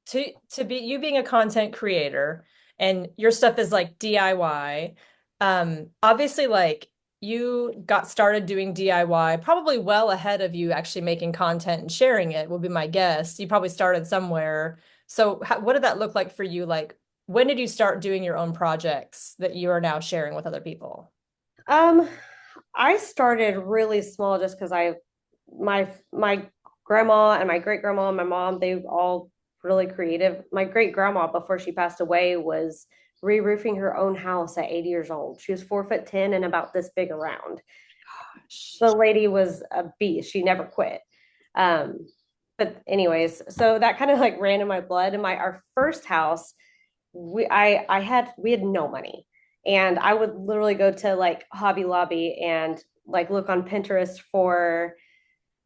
to be you being a content creator and your stuff is like DIY, obviously like you got started doing DIY probably well ahead of you actually making content and sharing it, will be my guess. You probably started somewhere. So what did that look like for you? Like, when did you start doing your own projects that you are now sharing with other people? Um, I started really small just because my grandma and my great grandma and my mom, they were all really creative. My great grandma, before she passed away, was re-roofing her own house at 80 years old. She was 4'10" and about this big around. The lady was a beast. She never quit. Um, but anyways, so that kind of like ran in my blood. In my our first house, we had no money, and I would literally go to like Hobby Lobby and like look on Pinterest for,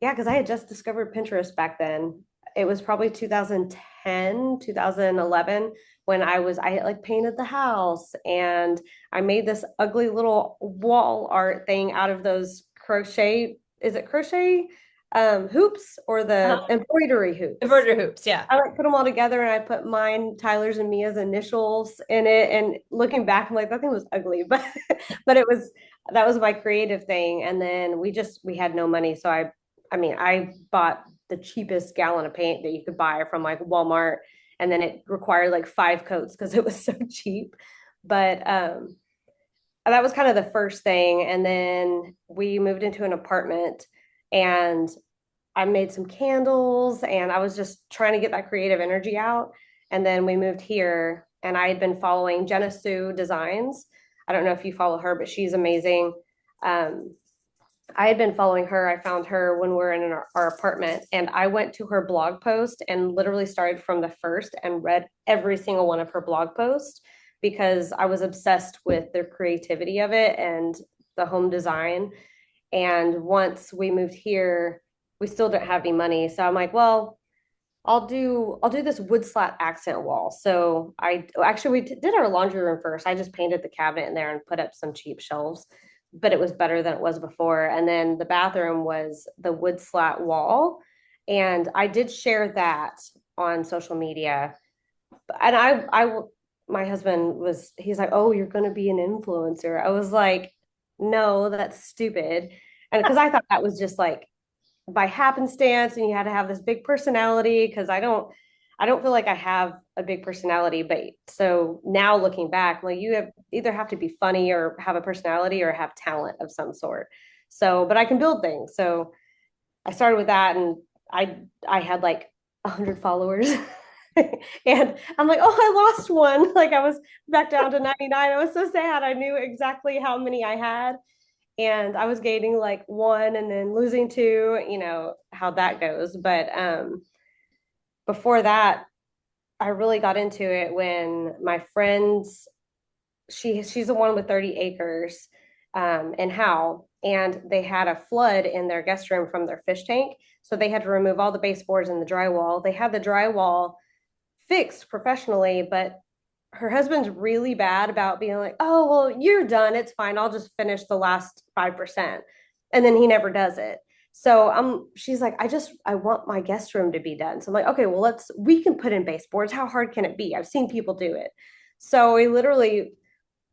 yeah, because I had just discovered Pinterest back then. It was probably 2010, 2011 when I like painted the house, and I made this ugly little wall art thing out of those crochet, is it crochet hoops or the Uh-huh. embroidery hoops? Embroidery hoops, yeah. I like put them all together and I put mine, Tyler's and Mia's initials in it. And looking back, I'm like, that thing was ugly, but but it was that was my creative thing. And then we had no money. So I bought the cheapest gallon of paint that you could buy from like Walmart. And then it required like 5 coats because it was so cheap. But that was kind of the first thing. And then we moved into an apartment and I made some candles and I was just trying to get that creative energy out. And then we moved here and I had been following Jenna Sue Designs. I don't know if you follow her, but she's amazing. Um, I had been following her. I found her when we were in our apartment, and I went to her blog post and literally started from the first and read every single one of her blog posts because I was obsessed with the creativity of it and the home design. And once we moved here, we still didn't have any money. So I'm like, well, I'll do this wood slat accent wall. So I actually we did our laundry room first. I just painted the cabinet in there and put up some cheap shelves, but it was better than it was before. And then the bathroom was the wood slat wall. And I did share that on social media. And my husband he's like, oh, you're going to be an influencer. I was like, no, that's stupid. And because I thought that was just like by happenstance and you had to have this big personality because I don't feel like I have a big personality. But so now looking back, like you have either have to be funny or have a personality or have talent of some sort. So but I can build things. So I started with that, and I had like 100 followers. And I'm like, oh, I lost one. Like I was back down to 99. I was so sad. I knew exactly how many I had, and I was gaining like one and then losing two, how that goes. But before that, I really got into it when my friends, she's the one with 30 acres in Howe, and they had a flood in their guest room from their fish tank. So they had to remove all the baseboards and the drywall. They had the drywall fixed professionally, but her husband's really bad about being like, oh, well, you're done. It's fine. I'll just finish the last 5%. And then he never does it. So she's like, I want my guest room to be done. So I'm like, okay, well, we can put in baseboards. How hard can it be? I've seen people do it. So we literally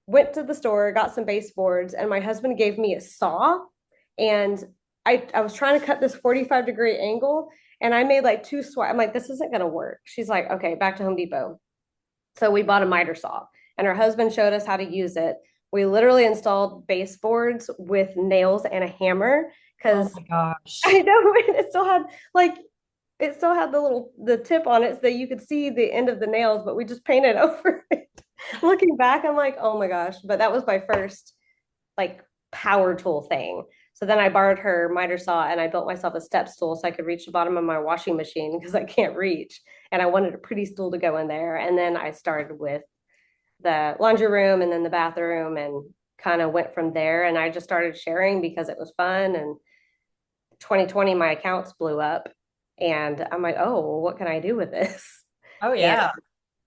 went to the store, got some baseboards, and my husband gave me a saw. And I was trying to cut this 45-degree angle, and I made like two swipes. I'm like, this isn't going to work. She's like, okay, back to Home Depot. So we bought a miter saw, and her husband showed us how to use it. We literally installed baseboards with nails and a hammer Oh because my gosh. I know like it still had the tip on it so that you could see the end of the nails, but we just painted over it. Looking back, I'm like, oh my gosh. But that was my first like power tool thing. So then I borrowed her miter saw and I built myself a step stool so I could reach the bottom of my washing machine because I can't reach. And I wanted a pretty stool to go in there. And then I started with the laundry room and then the bathroom and kind of went from there. And I just started sharing because it was fun. And 2020, my accounts blew up. And I'm like, oh, well, what can I do with this? Oh And yeah.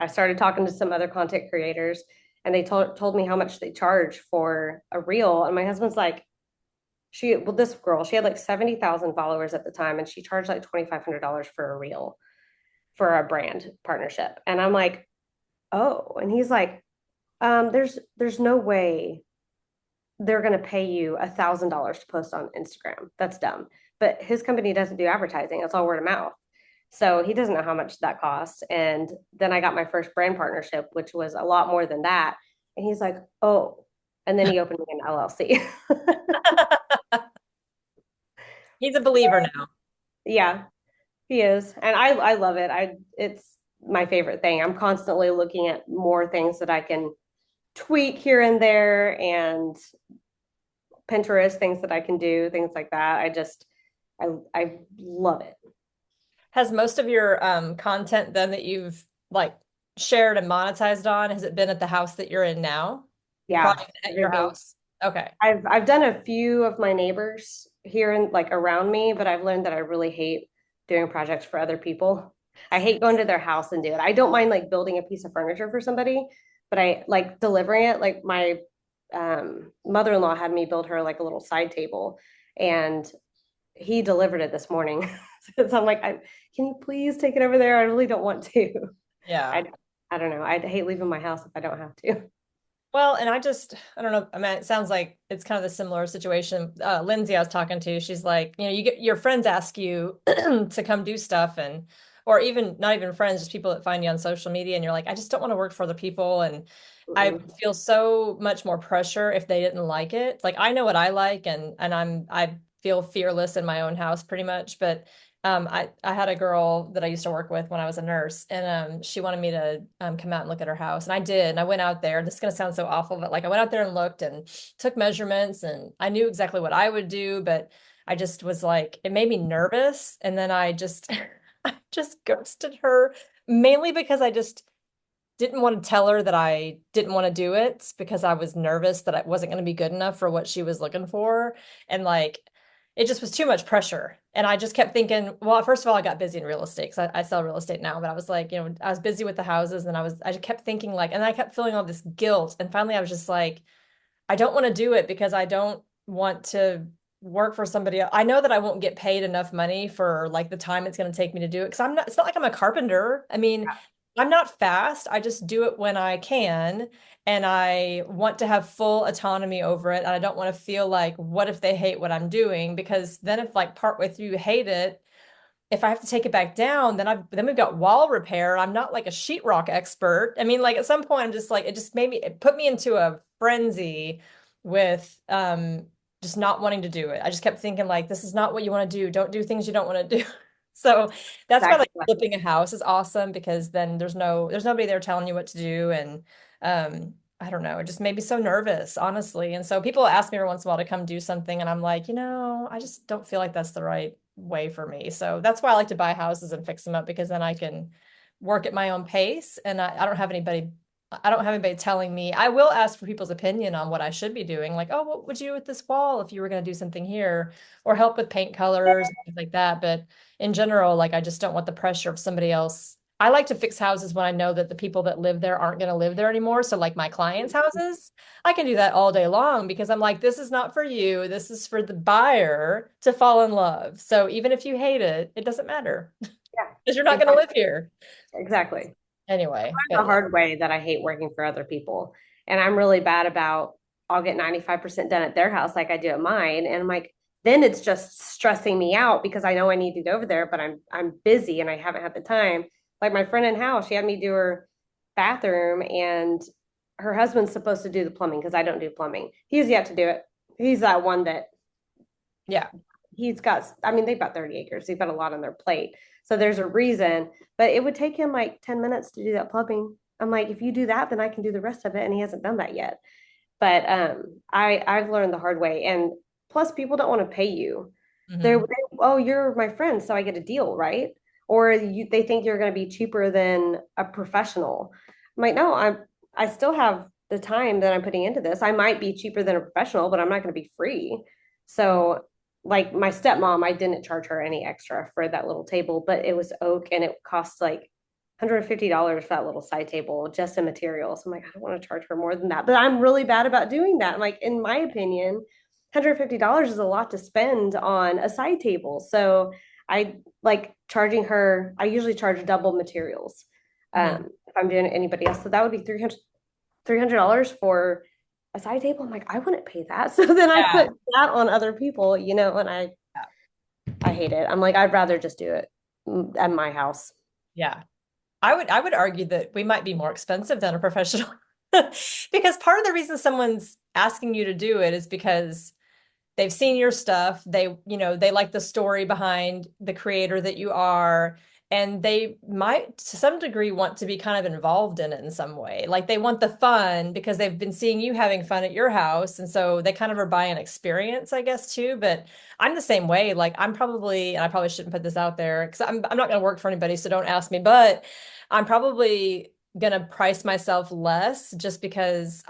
I started talking to some other content creators, and they told me how much they charge for a reel. And my husband's like, this girl, she had like 70,000 followers at the time, and she charged like $2,500 for a reel. for a brand partnership. And I'm like, oh, and he's like, there's no way they're going to pay you $1,000 to post on Instagram. That's dumb. But his company doesn't do advertising. It's all word of mouth. So he doesn't know how much that costs. And then I got my first brand partnership, which was a lot more than that. And he's like, oh, and then he opened me an LLC. He's a believer now. Yeah, he is. And I love it. It's my favorite thing. I'm constantly looking at more things that I can tweak here and there and Pinterest, things that I can do, things like that. I love it. Has most of your content then that you've like shared and monetized on, has it been at the house that you're in now? Yeah, Probably at your everything. house. Okay. I've done a few of my neighbors here and like around me, but I've learned that I really hate doing projects for other people. I hate going to their house and do it. I don't mind like building a piece of furniture for somebody, but I like delivering it. Like my mother-in-law had me build her like a little side table, and he delivered it this morning. So I'm like, can you please take it over there? I really don't want to. Yeah. I I don't know. I'd hate leaving my house if I don't have to. Well, and I don't know. I mean, it sounds like it's kind of a similar situation. Lindsay, I was talking to, she's like, you get your friends ask you to come do stuff or even not even friends, just people that find you on social media. And you're like, I just don't want to work for other people. And I Mm-mm. feel so much more pressure if they didn't like it. Like I know what I like and I feel fearless in my own house pretty much. But I had a girl that I used to work with when I was a nurse, and she wanted me to come out and look at her house, and I did. And I went out there. This is gonna sound so awful, but like I went out there and looked and took measurements, and I knew exactly what I would do, but I just was like, it made me nervous, and then I just I just ghosted her mainly because I just didn't want to tell her that I didn't want to do it because I was nervous that I wasn't going to be good enough for what she was looking for. And like, it just was too much pressure. And I just kept thinking, well, first of all, I got busy in real estate because I sell real estate now, but I was like, I was busy with the houses and I just kept thinking like, and I kept feeling all this guilt. And finally, I was just like, I don't want to do it because I don't want to work for somebody else. I know that I won't get paid enough money for like the time it's going to take me to do it because it's not like I'm a carpenter. I mean, I'm not fast. I just do it when I can. And I want to have full autonomy over it. And I don't want to feel like, what if they hate what I'm doing? Because then if like partway through you hate it, if I have to take it back down, then we've got wall repair. I'm not like a sheetrock expert. I mean, like at some point I'm just like, it put me into a frenzy with just not wanting to do it. I just kept thinking like, this is not what you want to do. Don't do things you don't want to do. So that's why like Exactly. flipping a house is awesome because then there's nobody there telling you what to do. And I don't know, it just made me so nervous, honestly. And so people ask me every once in a while to come do something, and I'm like, I just don't feel like that's the right way for me. So that's why I like to buy houses and fix them up because then I can work at my own pace and I don't have anybody telling me. I will ask for people's opinion on what I should be doing. Like, oh, what would you do with this wall if you were going to do something here or help with paint colors and things like that. But in general, like I just don't want the pressure of somebody else. I like to fix houses when I know that the people that live there aren't going to live there anymore. So like my clients' houses, I can do that all day long because I'm like, this is not for you. This is for the buyer to fall in love. So even if you hate it, it doesn't matter Yeah, because you're not going to exactly. live here. Exactly. Anyway, The but yeah. hard way that I hate working for other people. And I'm really bad about I'll get 95% done at their house like I do at mine. And I'm like, then it's just stressing me out because I know I need to go over there, but I'm busy and I haven't had the time. Like my friend in house, she had me do her bathroom and her husband's supposed to do the plumbing because I don't do plumbing. He's yet to do it. He's that one that Yeah. he's got, I mean, they've got 30 acres. They've got a lot on their plate. So there's a reason, but it would take him like 10 minutes to do that plumbing. I'm like, if you do that, then I can do the rest of it. And he hasn't done that yet. But I've learned the hard way. And plus people don't want to pay you. Hmm. Oh, you're my friend, so I get a deal, right? Or they think you're going to be cheaper than a professional. I'm like, no, I still have the time that I'm putting into this. I might be cheaper than a professional, but I'm not going to be free. So like my stepmom, I didn't charge her any extra for that little table, but it was oak and it cost like $150 for that little side table just in materials. I'm like, I don't want to charge her more than that. But I'm really bad about doing that. I'm like, in my opinion, $150 is a lot to spend on a side table. So I like charging her, I usually charge double materials Mhm. if I'm doing anybody else. So that would be $300 for a side table. I'm like, I wouldn't pay that. So then I Yeah. put that on other people, and I hate it. I'm like, I'd rather just do it at my house. Yeah. I would argue that we might be more expensive than a professional because part of the reason someone's asking you to do it is because they've seen your stuff. They like the story behind the creator that you are, and they might, to some degree, want to be kind of involved in it in some way. Like they want the fun because they've been seeing you having fun at your house, and so they kind of are buying an experience, I guess, too. But I'm the same way. Like and I probably shouldn't put this out there because I'm not going to work for anybody, so don't ask me. But I'm probably gonna price myself less just because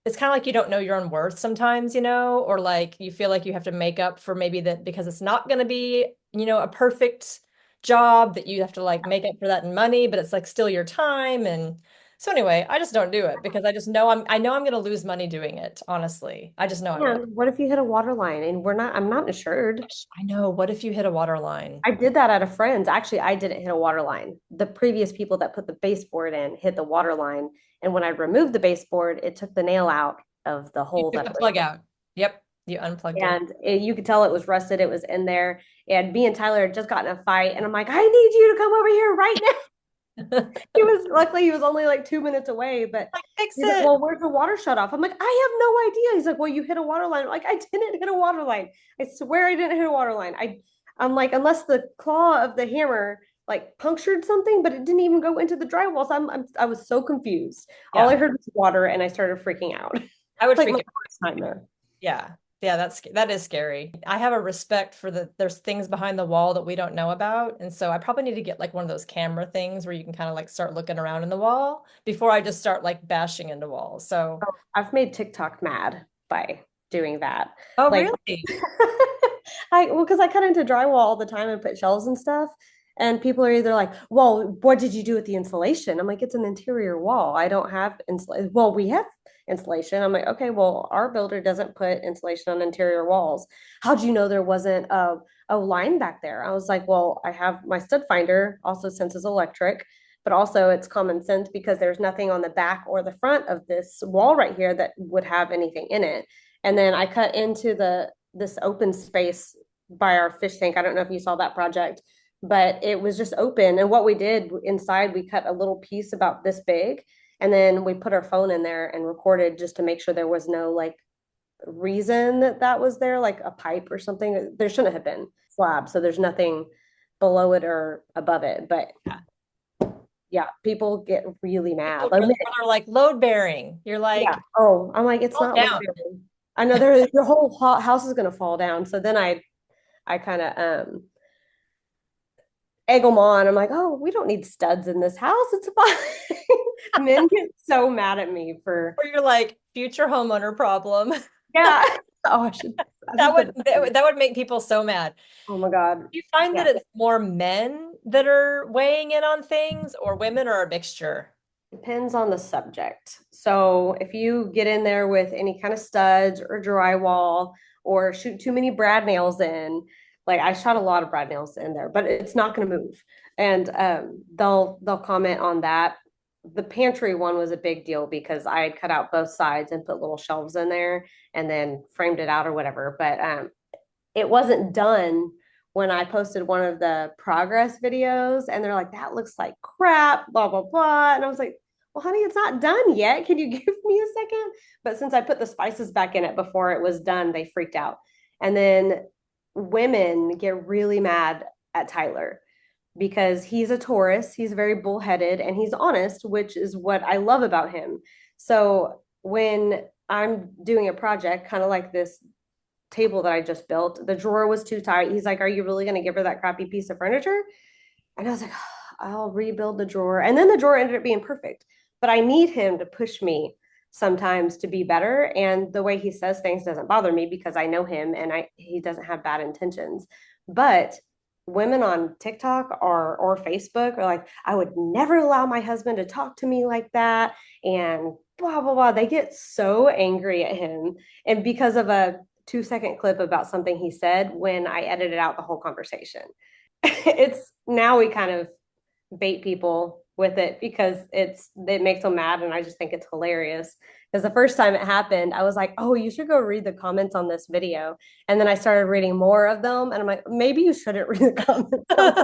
it's kind of like you don't know your own worth sometimes, or like you feel like you have to make up for maybe that because it's not going to be, a perfect job that you have to like make up for that in money, but it's like still your time. And so anyway, I just don't do it because I know I'm going to lose money doing it, honestly. I just know I will. And what if you hit a water line and I'm not insured? I know. What if you hit a water line? I did that at a friend's. Actually, I didn't hit a water line. The previous people that put the baseboard in hit the water line. And when I removed the baseboard, it took the nail out of the You hole took that the it was plug out. Yep, you unplugged it. and you could tell it was rusted. It was in there. And me and Tyler had just gotten in a fight, and I'm like, I need you to come over here right now. He was only like 2 minutes away, but Like fix he's like, it. well, where's the water shut off? I'm like, I have no idea. He's like, well, you hit a water line. I'm like, I didn't hit a water line. I swear I didn't hit a water line. I'm like, unless the claw of the hammer like punctured something, but it didn't even go into the drywall. So I was so confused. All I Yeah, heard was water, and I started freaking out. I would Like freak my out. first time there. Yeah. Yeah, that is scary. I have a respect for there's things behind the wall that we don't know about. And so I probably need to get like one of those camera things where you can kind of like start looking around in the wall before I just start like bashing into walls. So, I've made TikTok mad by doing that. oh, Like, really? because I cut into drywall all the time and put shelves and stuff. And people are either like, well, what did you do with the insulation? I'm like, it's an interior wall. I don't have insulation. Well, we have insulation. I'm like, okay, well, our builder doesn't put insulation on interior walls. How'd you know there wasn't a line back there? I was like, well, I have my stud finder also senses electric, but also it's common sense because there's nothing on the back or the front of this wall right here that would have anything in it. And then I cut into this open space by our fish tank. I don't know if you saw that project, but it was just open. And what we did inside, we cut a little piece about this big, and then we put our phone in there and recorded just to make sure there was no like reason that was there, like a pipe or something. There shouldn't have been slab, so there's nothing below it or above it. But Yeah. yeah, people get really mad. People Like, are like load bearing. You're yeah. like, Oh, I'm like, it's calm not low down. bearing. I know your whole house is gonna fall down. So then I kind of egg them on. I'm like, oh, we don't need studs in this house. It's fine. Men get so mad at me for Or you're like future homeowner problem. yeah. Oh, I That should would put that would that would make people so mad. oh my God. Do you find Yeah. that it's more men that are weighing in on things or women or a mixture? Depends on the subject. So if you get in there with any kind of studs or drywall or shoot too many brad nails in, like I shot a lot of brad nails in there, but it's not going to move. And they'll comment on that. The pantry one was a big deal because I had cut out both sides and put little shelves in there and then framed it out or whatever. But it wasn't done when I posted one of the progress videos, and they're like, that looks like crap, blah, blah, blah. And I was like, well, honey, it's not done yet. Can you give me a second? But since I put the spices back in it before it was done, they freaked out. And then women get really mad at Tyler because he's a Taurus, he's very bullheaded, and he's honest, which is what I love about him. So when I'm doing a project, kind of like this table that I just built, the drawer was too tight. He's like, are you really going to give her that crappy piece of furniture? And I was like, I'll rebuild the drawer. And then the drawer ended up being perfect. But I need him to push me sometimes to be better. And the way he says things doesn't bother me because I know him and he doesn't have bad intentions. But women on TikTok or Facebook are like, I would never allow my husband to talk to me like that. And blah, blah, blah. They get so angry at him. And because of a 2-second clip about something he said when I edited out the whole conversation. it's now we kind of bait people with it because it makes them mad, and I just think it's hilarious. Because the first time it happened, I was like, "Oh, you should go read the comments on this video," and then I started reading more of them, and I'm like, "Maybe you shouldn't read the comments on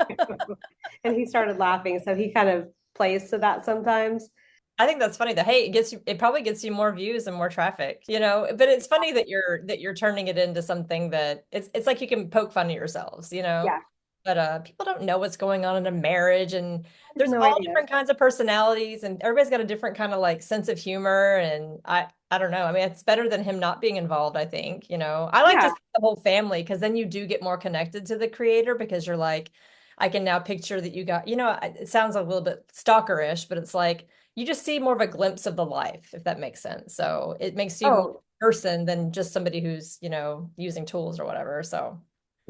this." And he started laughing, so he kind of plays to that sometimes. I think that's funny that hey, it probably gets you more views and more traffic, you know. But it's funny that you're turning it into something that it's like you can poke fun at yourselves, you know. Yeah, But people don't know what's going on in a marriage, and I have there's no all idea. different kinds of personalities, and everybody's got a different kind of like sense of humor. And I don't know. I mean, it's better than him not being involved, I think, you know. I like to Yeah. see the whole family because then you do get more connected to the creator because you're like, I can now picture that you got, you know, it sounds a little bit stalkerish, but it's like you just see more of a glimpse of the life, if that makes sense. So it makes you more Oh, person than just somebody who's, you know, using tools or whatever. So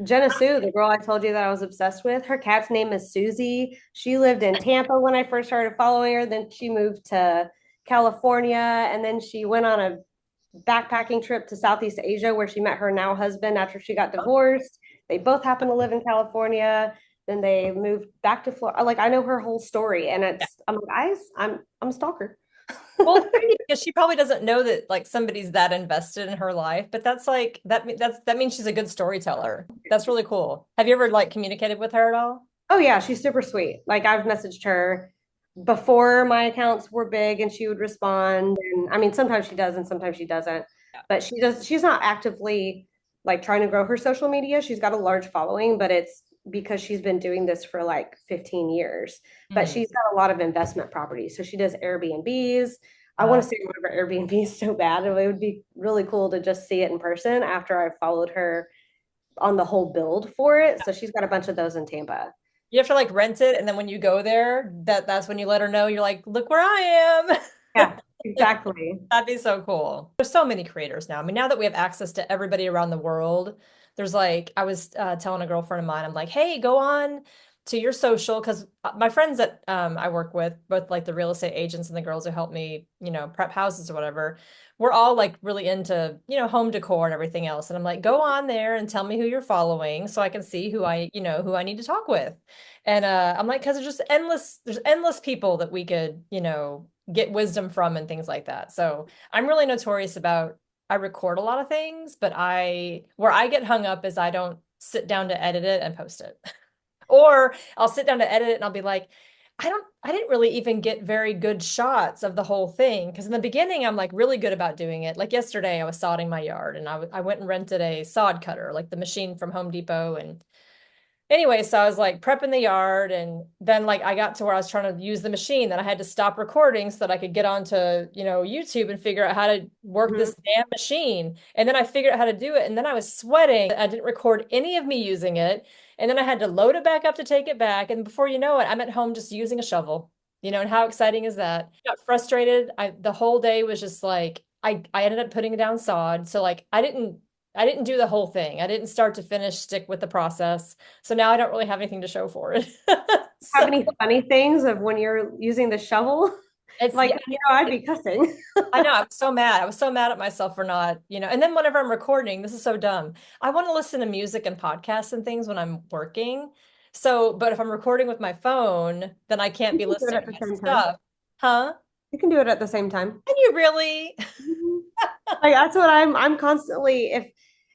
Jenna Sue, the girl I told you that I was obsessed with, her cat's name is Susie. She lived in Tampa when I first started following her. Then she moved to California, and then she went on a backpacking trip to Southeast Asia where she met her now husband after she got divorced. They both happen to live in California. Then they moved back to Florida. Like I know her whole story, and I'm like, guys, I'm a stalker. well, it's crazy because she probably doesn't know that like somebody's that invested in her life, but that's like that means she's a good storyteller. That's really cool. Have you ever like communicated with her at all? Oh yeah, she's super sweet. Like I've messaged her before my accounts were big and she would respond. And I mean, sometimes she does and sometimes she doesn't. Yeah. But she's not actively like trying to grow her social media. She's got a large following, but it's because she's been doing this for like 15 years. But Mhm. she's got a lot of investment properties. So she does Airbnbs. I want Uh, to see one of her Airbnbs so bad. It would be really cool to just see it in person after I followed her on the whole build for it. So she's got a bunch of those in Tampa. you have to like rent it, and then when you go there, that's when you let her know. You're like, look where I am. Yeah, exactly. That'd be so cool. There's so many creators now. I mean, now that we have access to everybody around the world, there's like, I was telling a girlfriend of mine, I'm like, hey, go on to your social, because my friends that I work with, both like the real estate agents and the girls who help me, you know, prep houses or whatever, we're all like really into, you know, home decor and everything else. And I'm like, go on there and tell me who you're following so I can see who I, you know, who I need to talk with. And I'm like, because there's endless people that we could, you know, get wisdom from and things like that. So I'm really notorious about I record a lot of things, but where I get hung up is I don't sit down to edit it and post it. Or I'll sit down to edit it and I'll be like, I didn't really even get very good shots of the whole thing. Because in the beginning, I'm like really good about doing it. Like yesterday, I was sodding my yard and I went and rented a sod cutter, like the machine from Home Depot. And anyway, so I was like prepping the yard, and then like I got to where I was trying to use the machine, then I had to stop recording so that I could get onto, you know, YouTube and figure out how to work Mhm. this damn machine. And then I figured out how to do it, and then I was sweating. I didn't record any of me using it, and then I had to load it back up to take it back, and before you know it, I'm at home just using a shovel. You know, and how exciting is that? Got frustrated. The whole day was just like I ended up putting down sod. So like I didn't do the whole thing. I didn't start to finish stick with the process. So now I don't really have anything to show for it. Have So any funny things of when you're using the shovel? it's Like, yeah, I'd be cussing. I know. I was so mad. I was so mad at myself for not, you know. And then whenever I'm recording, this is so dumb. I want to listen to music and podcasts and things when I'm working. So, but if I'm recording with my phone, then I can't You be can do it listening at to the my same time. stuff. Huh? You can do it at the same time. Can you really? Mhm. Like that's what I'm constantly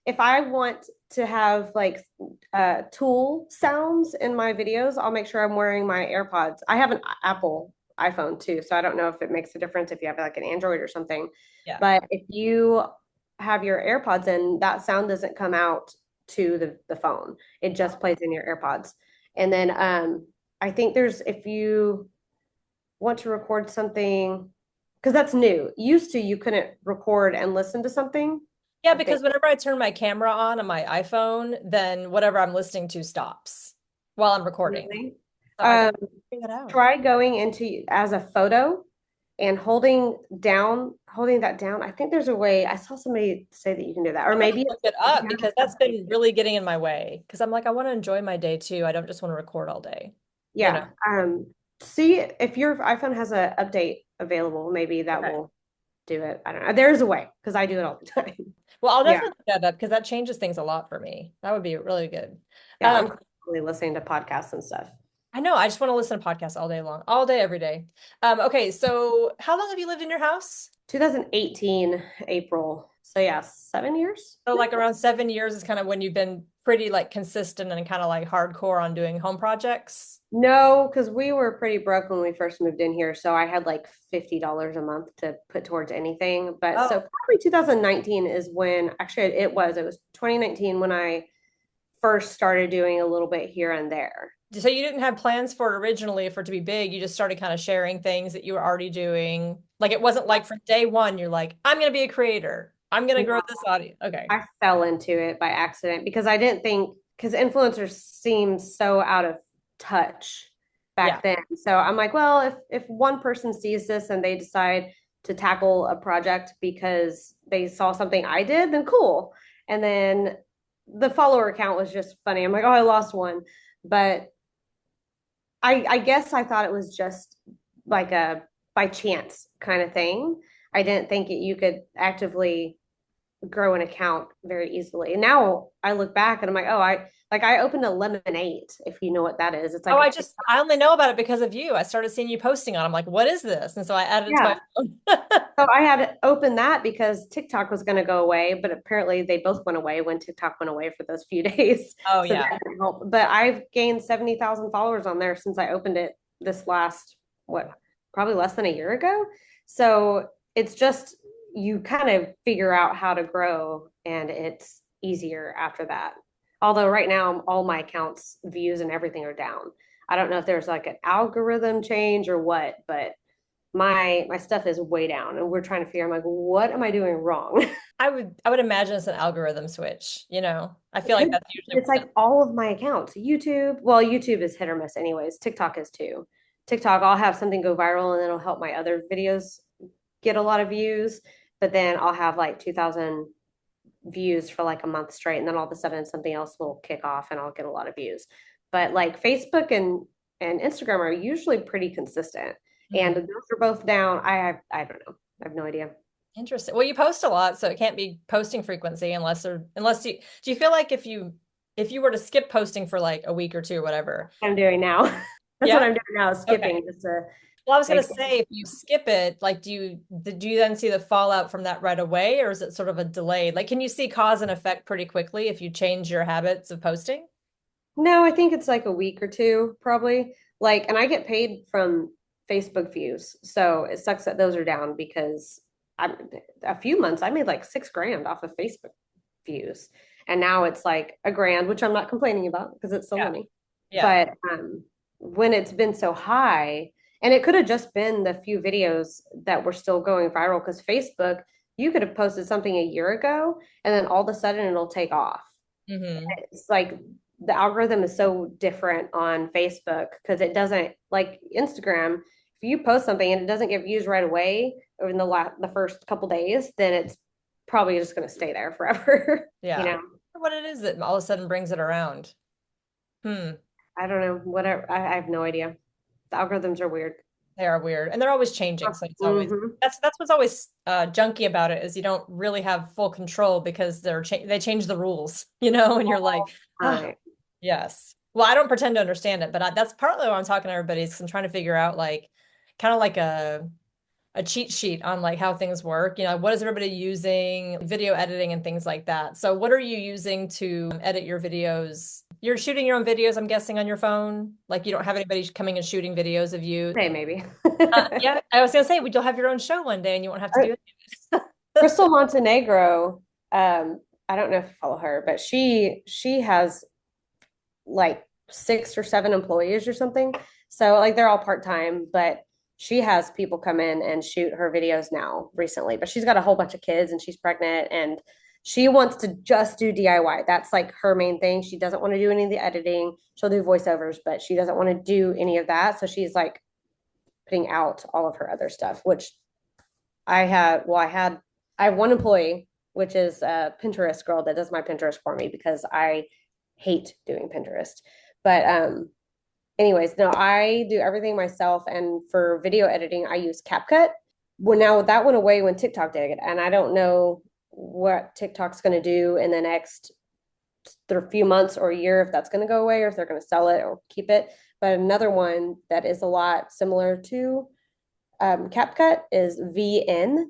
if I want to have like tool sounds in my videos, I'll make sure I'm wearing my AirPods. I have an Apple iPhone too, so I don't know if it makes a difference if you have like an Android or something. Yeah. But if you have your AirPods in, that sound doesn't come out to the phone. It just plays in your AirPods. And then I think there's if you want to record something because that's new. Used to you couldn't record and listen to something. Yeah, I think. because whenever I turn my camera on my iPhone, then whatever I'm listening to stops while I'm recording. Really? So I got Um, to figure that out. Try going into as a photo and holding that down. I think there's a way. I saw somebody say that you can do that, or I'm gonna maybe look it if up you because have that's updates. been really getting in my way. Because I'm like, I want to enjoy my day too. I don't just want to record all day, you know? Yeah. See if your iPhone has an update available. Maybe that Okay. will do it. I don't know. There's a way because I do it all the time. Well, I'll Yeah. definitely look that up because that changes things a lot for me. That would be really good. Yeah. Um, I'm really listening to podcasts and stuff. I know. I just want to listen to podcasts all day long, all day, every day. Okay, so how long have you lived in your house? 2018, April. So yeah, 7 years. So like around 7 years is kind of when you've been pretty like consistent and kind of like hardcore on doing home projects. No, because we were pretty broke when we first moved in here. So I had like $50 a month to put towards anything. But so Oh, probably 2019 is when actually it was 2019 when I first started doing a little bit here and there. so you didn't have plans for it originally for it to be big. You just started kind of sharing things that you were already doing. Like it wasn't like from day one, you're like, I'm going to be a creator. I'm going to grow this audience. Okay. I fell into it by accident because I didn't think because influencers seem so out of touch Yeah. back then. So I'm like, well, if one person sees this and they decide to tackle a project because they saw something I did, then cool. And then the follower count was just funny. I'm like, oh, I lost one. But I guess I thought it was just like a by chance kind of thing. I didn't think you could actively grow an account very easily. And now I look back and I'm like, oh, I opened a lemonade, if you know what that is. It's Oh, like a I only know about it because of you. I started seeing you posting on. I'm like, what is this? And so I added it to my yeah. phone. So I had opened that because TikTok was going to go away, but apparently they both went away when TikTok went away for those few days. Oh, So that yeah. didn't help. But I've gained 70,000 followers on there since I opened it this last, what, probably less than a year ago. So it's just, you kind of figure out how to grow and it's easier after that. Although right now, all my accounts, views and everything are down. I don't know if there's like an algorithm change or what, but my stuff is way down and we're trying to figure I'm like what am I doing wrong. I would imagine it's an algorithm switch, you know. I It feel like could, that's usually it's like all of my accounts, YouTube, well, YouTube is hit or miss anyways, TikTok is too. TikTok, I'll have something go viral and then it'll help my other videos get a lot of views, but then I'll have like 2,000 views for like a month straight and then all of a sudden something else will kick off and I'll get a lot of views. But like Facebook and Instagram are usually pretty consistent and Mhm. those are both down. I don't know, I have no idea. Interesting. Well, you post a lot, so it can't be posting frequency unless do you feel like if you were to skip posting for like a week or two or whatever. I'm doing now. That's what Yeah? I'm doing now, Okay. skipping just to Well, I was gonna make say if you skip it, like do you then see the fallout from that right away, or is it sort of a delay? Like, can you see cause and effect pretty quickly if you change your habits of posting? no, I think it's like a week or two, probably. Like, and I get paid from Facebook views. So it sucks that those are down because I'm a few months I made like 6 grand off of Facebook views. And now it's like a grand, which I'm not complaining about because it's still Yeah. money. Yeah. But when it's been so high, and it could have just been the few videos that were still going viral because Facebook, you could have posted something a year ago and then all of a sudden it'll take off. Hmm. It's like the algorithm is so different on Facebook because it doesn't like Instagram. If you post something and it doesn't get views right away or in the first couple days, then it's probably just going to stay there forever. You Yeah. know, What it is that all of a sudden brings it around. Hmm. I don't know. Whatever. I have no idea. The algorithms are weird. They are weird, and they're always changing. So it's always Mm-hmm. that's what's always junky about it is you don't really have full control because they change the rules, and you're like, All oh, right. yes. Well, I don't pretend to understand it, but that's partly why I'm talking to everybody is 'cause I'm trying to figure out like kind of like a cheat sheet on like how things work. What is everybody using, video editing and things like that. So what are you using to edit your videos? You're shooting your own videos, I'm guessing, on your phone. Like you don't have anybody coming and shooting videos of you. Hey, maybe. Yeah, I was gonna say, you'll have your own show one day and you won't have to do any of this. Crystal Montenegro, I don't know if you follow her, but she has like 6 or 7 employees or something. So like they're all part-time, but she has people come in and shoot her videos now recently. But she's got a whole bunch of kids and she's pregnant and she wants to just do DIY. That's like her main thing. She doesn't want to do any of the editing. She'll do voiceovers, but she doesn't want to do any of that. So she's like putting out all of her other stuff, which I have one employee, which is a Pinterest girl that does my Pinterest for me because I hate doing Pinterest. But anyways, no, I do everything myself. And for video editing, I use CapCut. Well, now that went away when TikTok did it. And I don't know what TikTok's going to do in the next their few months or a year if that's going to go away or if they're going to sell it or keep it. But another one that is a lot similar to CapCut is VN,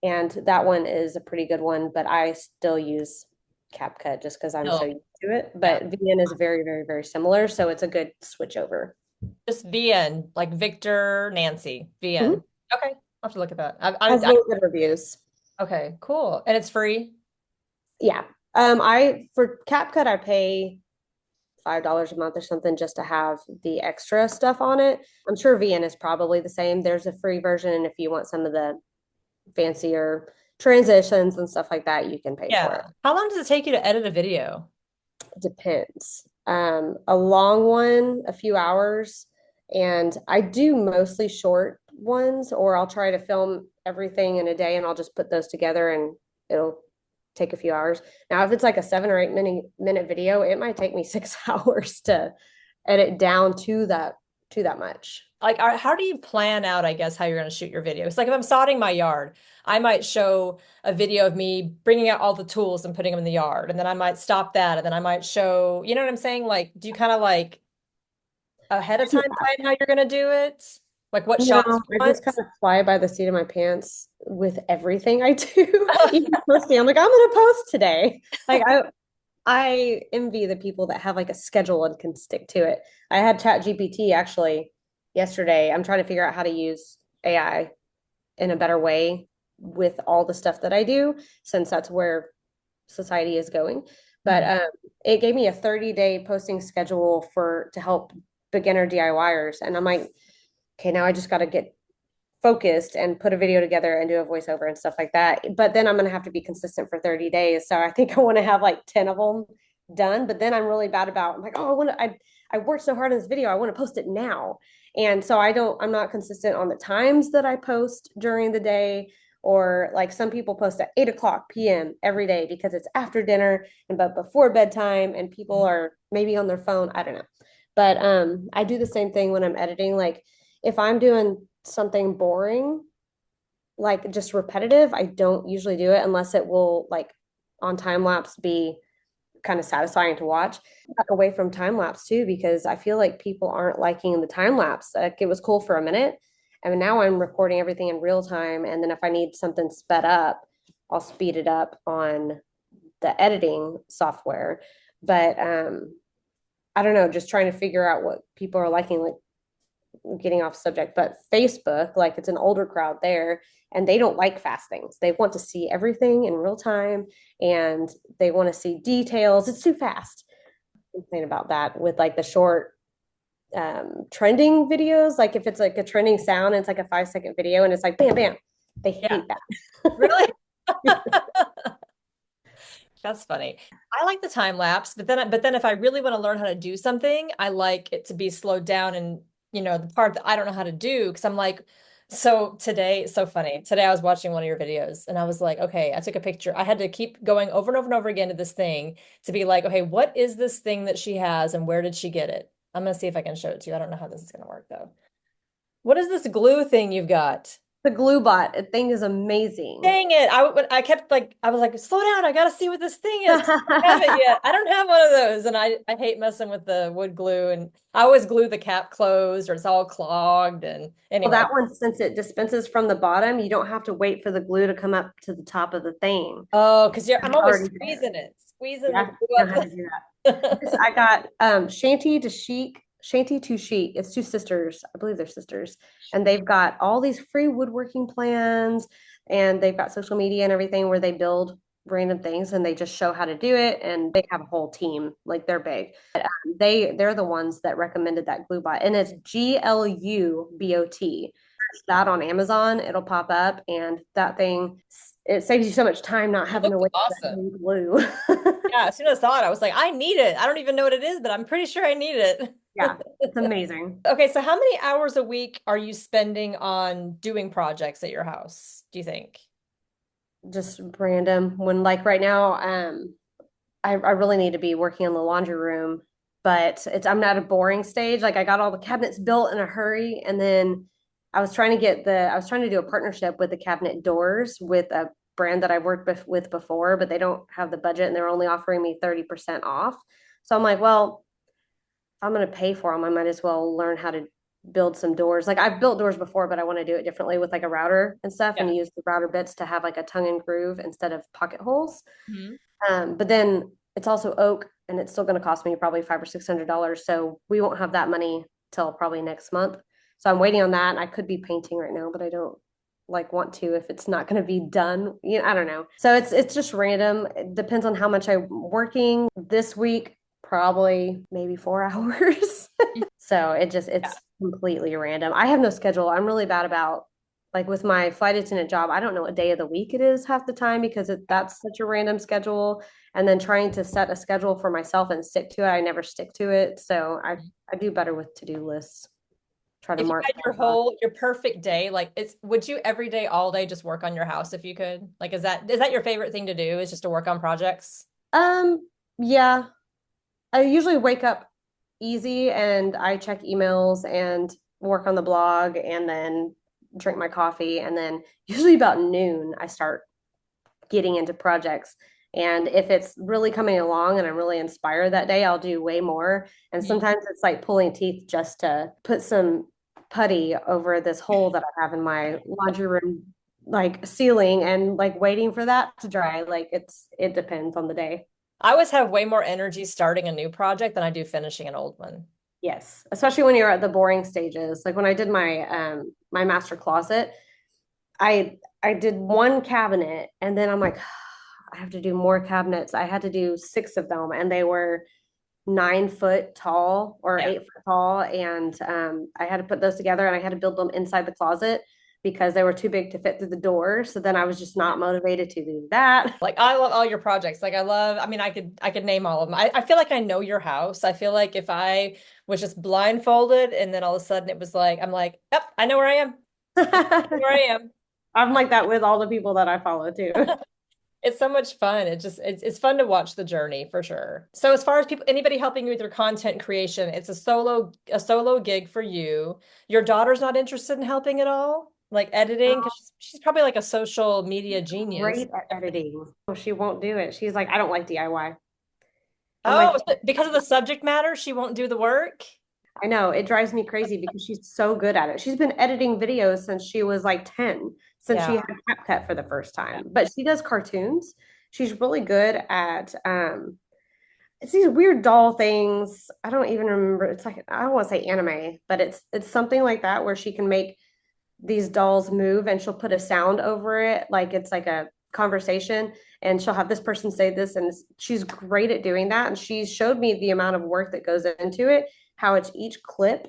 and that one is a pretty good one. But I still use CapCut just because I'm so No. used to it. Yeah. But VN is very, very, very similar, so it's a good switch over. Just VN, like Victor, Nancy, VN. Mhm. Okay. I'll have to look at that. Has really good reviews. Okay, cool. And it's free? Yeah. I for CapCut I pay $5 a month or something just to have the extra stuff on it. I'm sure VN is probably the same. There's a free version if you want some of the fancier transitions and stuff like that, you can pay for it. Yeah. How long does it take you to edit a video? Depends. A long one, a few hours, and I do mostly short ones, or I'll try to film everything in a day and I'll just put those together and it'll take a few hours. Now, if it's like a 7 or 8 minute video, it might take me 6 hours to edit down to that much. Like, how do you plan out, I guess, how you're going to shoot your video? It's like if I'm sodding my yard, I might show a video of me bringing out all the tools and putting them in the yard, and then I might stop that, and then I might show, you know what I'm saying? Like, do you kind of like ahead of time plan how you're going to do it? Like what No, shots you I want? just kind of fly by the seat of my pants with everything I do. Even posting, I'm like, I'm gonna post today. Like I envy the people that have like a schedule and can stick to it. I had Chat GPT actually yesterday. I'm trying to figure out how to use AI in a better way with all the stuff that I do, since that's where society is going. But Mhm. it gave me a 30-day posting schedule for to help beginner DIYers. And I'm like, okay, now I just got to get focused and put a video together and do a voiceover and stuff like that. But then I'm going to have to be consistent for 30 days. So I think I want to have like 10 of them done. But then I'm really bad about, I'm like, oh, I worked so hard on this video. I want to post it now. And so I'm not consistent on the times that I post during the day. Or like some people post at 8 o'clock p.m. every day because it's after dinner and but before bedtime and people are maybe on their phone. I don't know. But I do the same thing when I'm editing. Like if I'm doing something boring, like just repetitive, I don't usually do it unless it will like on time lapse be kind of satisfying to watch. Back away from time lapse too, because I feel like people aren't liking the time lapse. Like it was cool for a minute. And now I'm recording everything in real time. And then if I need something sped up, I'll speed it up on the editing software. But I don't know, just trying to figure out what people are liking. Like getting off subject, but Facebook, like it's an older crowd there and they don't like fast things. They want to see everything in real time and they want to see details. It's too fast. I'm complain about that with like the short trending videos. Like if it's like a trending sound, and it's like a 5 second video and it's like bam, bam. They Yeah. hate that. Really? That's funny. I like the time lapse, but then if I really want to learn how to do something, I like it to be slowed down and the part that I don't know how to do because I'm like so today it's so funny. Today I was watching one of your videos and I was like, okay, I took a picture. I had to keep going over and over and over again to this thing to be like, okay, what is this thing that she has and where did she get it? I'm gonna see if I can show it to you. I don't know how this is gonna work though. What is this glue thing you've got? The glue bot thing is amazing. Dang it. I kept like, I was like, slow down. I got to see what this thing is 'cause I don't have it yet. I don't have one of those. And I hate messing with the wood glue. And I always glue the cap closed or it's all clogged. And Well, anyway. that one, since it dispenses from the bottom, you don't have to wait for the glue to come up to the top of the thing. Oh, because I'm It's always already there. squeezing it, squeezing the Yeah, glue you know up. how to do that. I got Shanty to Chic. It's two sisters. I believe they're sisters. And they've got all these free woodworking plans and they've got social media and everything where they build random things and they just show how to do it. And they have a whole team, like they're big. But, they're the ones that recommended that glue bot. And it's GLUBOT. That on Amazon, it'll pop up and that thing it saves you so much time not It having to looked wait for awesome. that glue. Yeah, as soon as I saw it, I was like, I need it. I don't even know what it is, but I'm pretty sure I need it. Yeah, it's amazing. Okay, so how many hours a week are you spending on doing projects at your house, do you think? Just random. When like right now, I really need to be working on the laundry room, but I'm not a boring stage. Like I got all the cabinets built in a hurry, and then I was trying to do a partnership with the cabinet doors with a brand that I've worked with before, but they don't have the budget and they're only offering me 30% off. So I'm like, well, if I'm going to pay for them, I might as well learn how to build some doors. Like I've built doors before, but I want to do it differently with like a router and stuff Yeah. and use the router bits to have like a tongue and groove instead of pocket holes. Mhm. But then it's also oak and it's still going to cost me probably $500 or $600. So we won't have that money till probably next month. So I'm waiting on that. And I could be painting right now, but I don't like want to if it's not going to be done. You know, I don't know. So it's just random. It depends on how much I'm working this week, probably maybe 4 hours. So Yeah. it's completely random. I have no schedule. I'm really bad about like with my flight attendant job, I don't know what day of the week it is half the time because that's such a random schedule. And then trying to set a schedule for myself and stick to it, I never stick to it. So I do better with to-do lists. Try to If you mark had your things off. your perfect day, like it's would you every day, all day just work on your house if you could? Like is that your favorite thing to do is just to work on projects? Yeah, I usually wake up easy and I check emails and work on the blog and then drink my coffee. And then usually about noon, I start getting into projects. And if it's really coming along and I'm really inspired that day, I'll do way more. And Mhm. sometimes it's like pulling teeth just to put some putty over this hole that I have in my laundry room, like ceiling, and like waiting for that to dry. Like it depends on the day. I always have way more energy starting a new project than I do finishing an old one. Yes, especially when you're at the boring stages. Like when I did my master closet, I did one cabinet and then I'm like, I have to do more cabinets. I had to do 6 of them and they were 9 foot tall or Yeah. 8 foot tall. And I had to put those together and I had to build them inside the closet because they were too big to fit through the door. So then I was just not motivated to do that. Like I love all your projects. Like I mean, I could name all of them. I feel like I know your house. I feel like if I was just blindfolded and then all of a sudden it was like, I'm like, yep, I know where I am. I know where I am. I'm like that with all the people that I follow too. It's so much fun. It's fun to watch the journey for sure. So as far as people anybody helping you with your content creation, it's a solo gig for you. Your daughter's not interested in helping at all? Like editing? Because she's probably like a social media genius. Great at editing. She won't do it. She's like, I don't like DIY. I'm like, Oh, so because of the subject matter, she won't do the work? I know it drives me crazy because she's so good at it. She's been editing videos since she was like 10, since Yeah. she had CapCut for the first time. But she does cartoons. She's really good at it's these weird doll things. I don't even remember. It's like I don't want to say anime, but it's something like that where she can make these dolls move and she'll put a sound over it like it's like a conversation and she'll have this person say this and she's great at doing that and she showed me the amount of work that goes into it, how it's each clip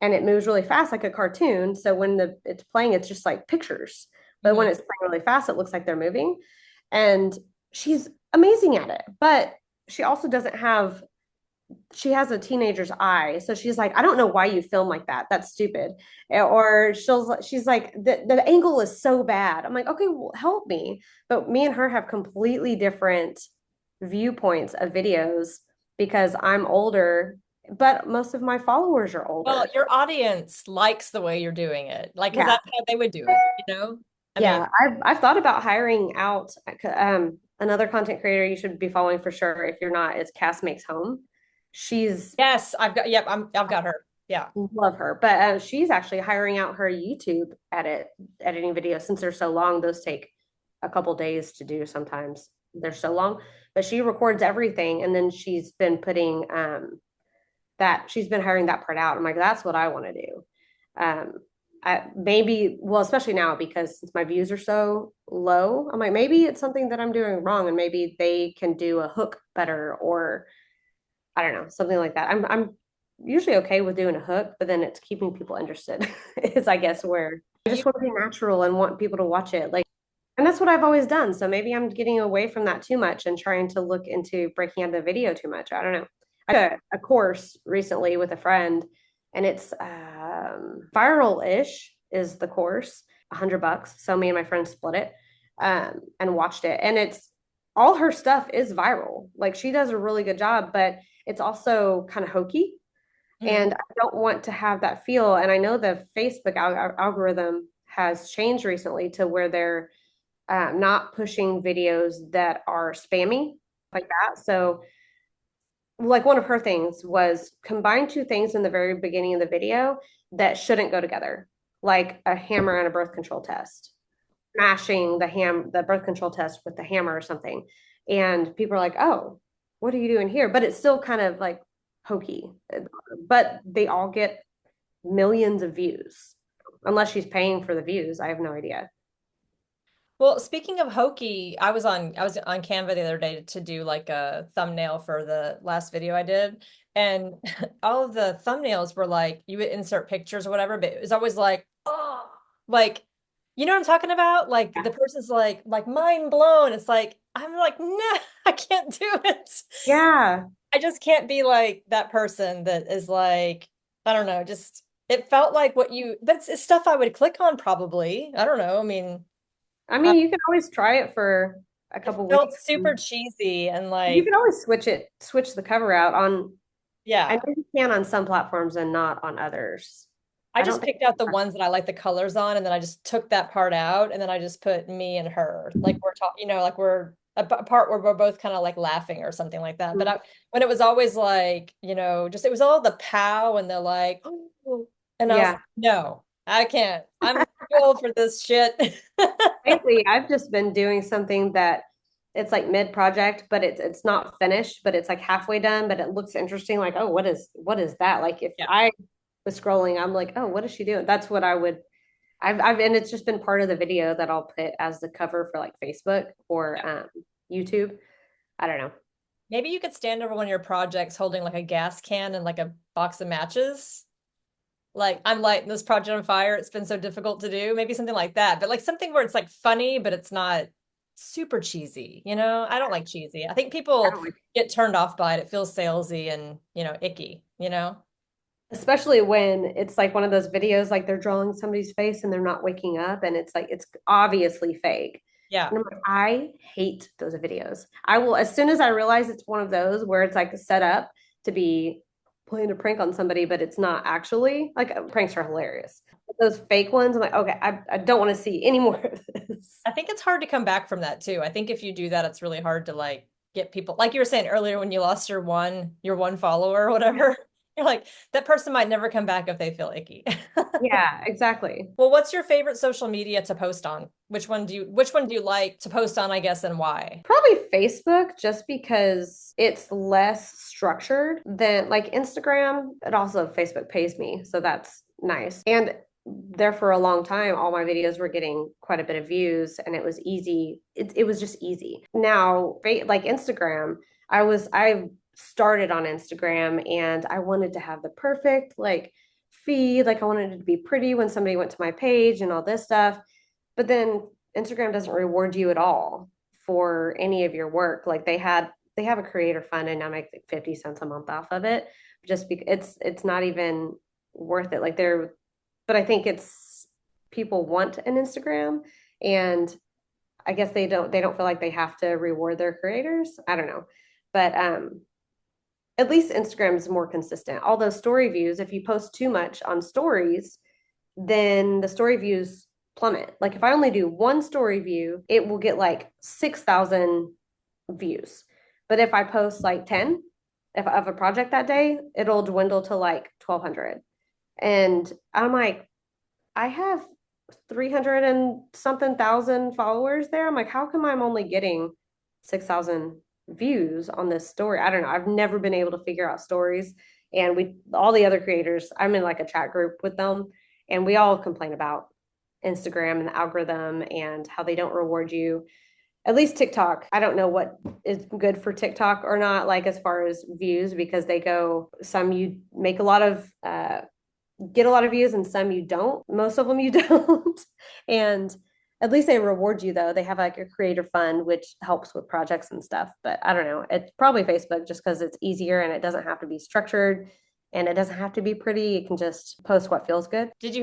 and it moves really fast like a cartoon, so when it's playing it's just like pictures, but when Mhm. it's playing really fast it looks like they're moving, and she's amazing at it, but she also doesn't have she has a teenager's eye. So she's like, I don't know why you film like that. That's stupid. Or she's like, the angle is so bad. I'm like, okay, well, help me. But me and her have completely different viewpoints of videos because I'm older, but most of my followers are Well, older. your audience likes the way you're doing it. Like, because Yeah. that's how they would do it, you know? I mean, Yeah. I've thought about hiring out another content creator you should be following for sure. If you're not, it's Cass Makes Home. She's yes, I've got her. Yeah. Love her, but she's actually hiring out her YouTube editing videos since they're so long. Those take a couple days to do sometimes. They're so long, but she records everything, and then she's been putting that she's been hiring that part out. I'm like, that's what I want to do. Um, maybe well, especially now because since my views are so low, I'm like, maybe it's something that I'm doing wrong, and maybe they can do a hook better, or I don't know, something like that. I'm usually okay with doing a hook, but then it's keeping people interested is I guess where I You just want to be natural and want people to watch it. Like, and that's what I've always done. So maybe I'm getting away from that too much and trying to look into breaking out the video too much. I don't know. I did a course recently with a friend and it's viral-ish is the course, $100. So me and my friend split it and watched it. And it's all her stuff is viral. Like she does a really good job, but it's also kind of hokey. Mhm. And I don't want to have that feel. And I know the Facebook algorithm has changed recently to where they're not pushing videos that are spammy like that. So like one of her things was combine two things in the very beginning of the video that shouldn't go together, like a hammer and a birth control test, smashing the birth control test with the hammer or something. And people are like, oh, what are you doing here? But it's still kind of like hokey. But they all get millions of views. Unless she's paying for the views. I have no idea. Well, speaking of hokey, I was on Canva the other day to do like a thumbnail for the last video I did. And all of the thumbnails were like you would insert pictures or whatever, but it was always like, oh, like you know what I'm talking about? Like the person's like mind blown. It's like I'm like, no, I can't do it. Yeah. I just can't be like that person that is like, I don't know, just it felt like what you that's it's stuff I would click on probably. I don't know. I mean, I mean, you can always try it for a it couple felt weeks. super cheesy and You like, can always switch the cover out on, I know yeah. you can on some platforms and not on others. I I don't just think. picked out the ones that I like the colors on, and then I just took that part out, and then I just put me and her, like we're talking, like we're a part where we're both kind of like laughing or something like that. But when it was always like, just it was all the pow and the like, "Oh," and I was Yeah. like, no, I can't. I'm too old for this shit. Lately, I've just been doing something that it's like mid project, but it's not finished, but it's like halfway done, but it looks interesting. Like, oh, what is that? Like if Yeah. I was scrolling, I'm like, oh, what is she doing? That's what I would. I've and it's just been part of the video that I'll put as the cover for like Facebook or YouTube. I don't know. Maybe you could stand over one of your projects holding like a gas can and like a box of matches. Like, I'm lighting this project on fire. It's been so difficult to do. Maybe something like that. But like something where it's like funny, but it's not super cheesy. I don't like cheesy. I think I people don't like, get turned off by it. It feels salesy and, icky. especially when it's like one of those videos like they're drawing somebody's face and they're not waking up and it's like it's obviously fake. Yeah. And I'm like, I hate those videos. I will, as soon as I realize it's one of those where it's like set up to be playing a prank on somebody, but it's not actually, like pranks are hilarious. But those fake ones, I'm like, okay, I don't want to see any more of this. I think it's hard to come back from that too. I think if you do that, it's really hard to like get people, like you were saying earlier when you lost your one follower or whatever. You're like, that person might never come back if they feel icky. Yeah, exactly. Well, what's your favorite social media to post on? Which one do you like to post on, I guess, and why? Probably Facebook just because it's less structured than like Instagram. It also Facebook pays me, so that's nice. And there for a long time, all my videos were getting quite a bit of views and it was easy. It was just easy. Now, like Instagram, I started on Instagram and I wanted to have the perfect like feed, like I wanted it to be pretty when somebody went to my page and all this stuff. But then Instagram doesn't reward you at all for any of your work. Like they have a creator fund and I make like 50 cents a month off of it just because it's not even worth it. Like but I think it's people want an Instagram and I guess they don't feel like they have to reward their creators. I don't know. But at least Instagram is more consistent. All those story views, if you post too much on stories, then the story views plummet. Like if I only do one story view, it will get like 6,000 views. But if I post like 10 if of a project that day, it'll dwindle to like 1,200. And I'm like, I have 300 and something thousand followers there. I'm like, how come I'm only getting 6,000 views on this story? I don't know. I've never been able to figure out stories. And all the other creators, I'm in like a chat group with them, and we all complain about Instagram and the algorithm and how they don't reward you. At least TikTok. I don't know what is good for TikTok or not, like as far as views, because some you make a lot of get a lot of views and some you don't. Most of them you don't. And at least they reward you though. They have like a creator fund which helps with projects and stuff. But I don't know. It's probably Facebook just because it's easier and it doesn't have to be structured and it doesn't have to be pretty. You can just post what feels good. Does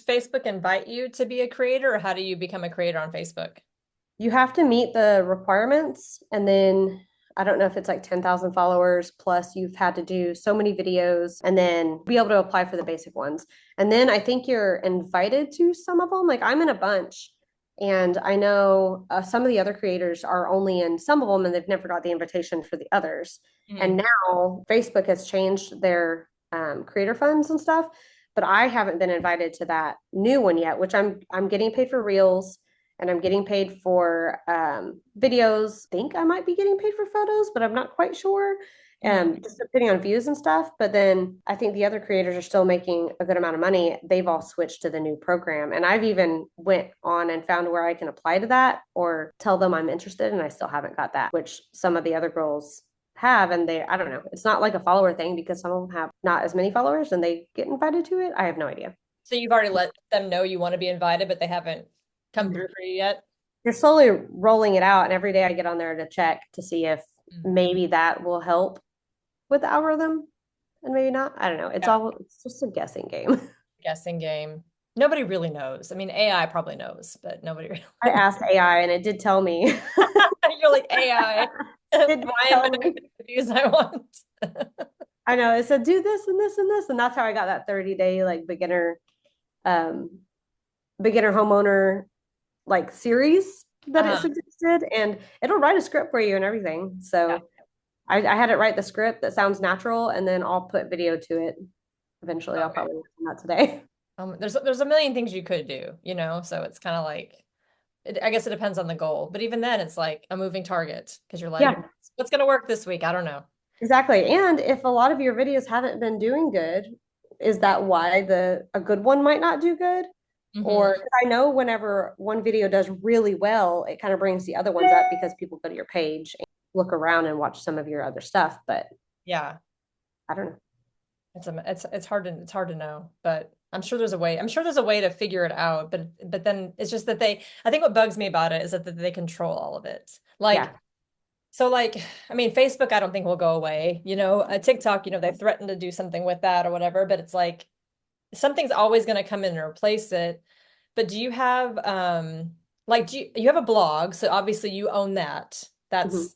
Facebook invite you to be a creator, or how do you become a creator on Facebook? You have to meet the requirements and then I don't know if it's like 10,000 followers plus you've had to do so many videos and then be able to apply for the basic ones. And then I think you're invited to some of them. Like I'm in a bunch And I know some of the other creators are only in some of them and they've never got the invitation for the others. And Mhm. now Facebook has changed their creator funds and stuff, but I haven't been invited to that new one yet, which I'm getting paid for reels and I'm getting paid for videos. I think I might be getting paid for photos, but I'm not quite sure. Mhm. Just depending on views and stuff. But then I think the other creators are still making a good amount of money. They've all switched to the new program. And I've even went on and found where I can apply to that or tell them I'm interested and I still haven't got that, which some of the other girls have. And they, I don't know, it's not like a follower thing because some of them have not as many followers and they get invited to it. I have no idea. So you've already let them know you want to be invited, but they haven't come through for you yet? They're slowly rolling it out. And every day I get on there to check to see if Mm. maybe that will help with the algorithm and maybe not. I don't know. Yeah, It's just a guessing game. guessing game. Nobody really knows. I mean, AI probably knows, but nobody I really. asked AI and it did tell me. You're like AI. It did Find tell the me. views I want. I know. It said do this and this and this. And that's how I got that 30-day like um beginner homeowner like series that it Uh-huh. suggested. And it'll write a script for you and everything. Yeah. So I had it write the script that sounds natural and then I'll put video to it. Eventually I'll Okay. probably work on that today. There's a million things you could do, so it's kind of like I guess it depends on the goal. But even then, it's like a moving target because you're like, Yeah. what's going to work this week? I don't know. Exactly. And if a lot of your videos haven't been doing good, is that why the a good one might not do good? Hmm. Or 'cause I know whenever one video does really well, it kind of brings the other ones up because people go to your page and look around and watch some of your other stuff. But Yeah. I don't know. It's hard to know, but I'm sure there's a way. I'm sure there's a way to figure it out, but then it's just that I think what bugs me about it is that they control all of it. Yeah. Like, I mean, Facebook, I don't think will go away. TikTok, they threatened to do something with that or whatever, but it's like something's always going to come in and replace it. But do you have like you have a blog, so obviously you own that. Mhm.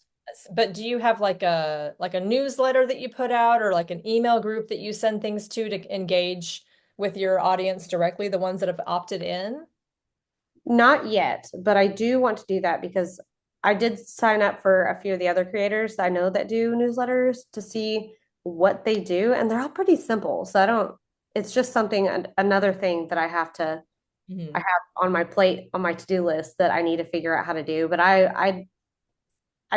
But do you have like a newsletter that you put out or like an email group that you send things to engage with your audience directly, the ones that have opted in? Not yet, but I do want to do that because I did sign up for a few of the other creators I know that do newsletters to see what they do, and they're all pretty simple. So I don't, it's just something, another thing that I Hmm. have on my plate on my to-do list that I need to figure out how to do. But I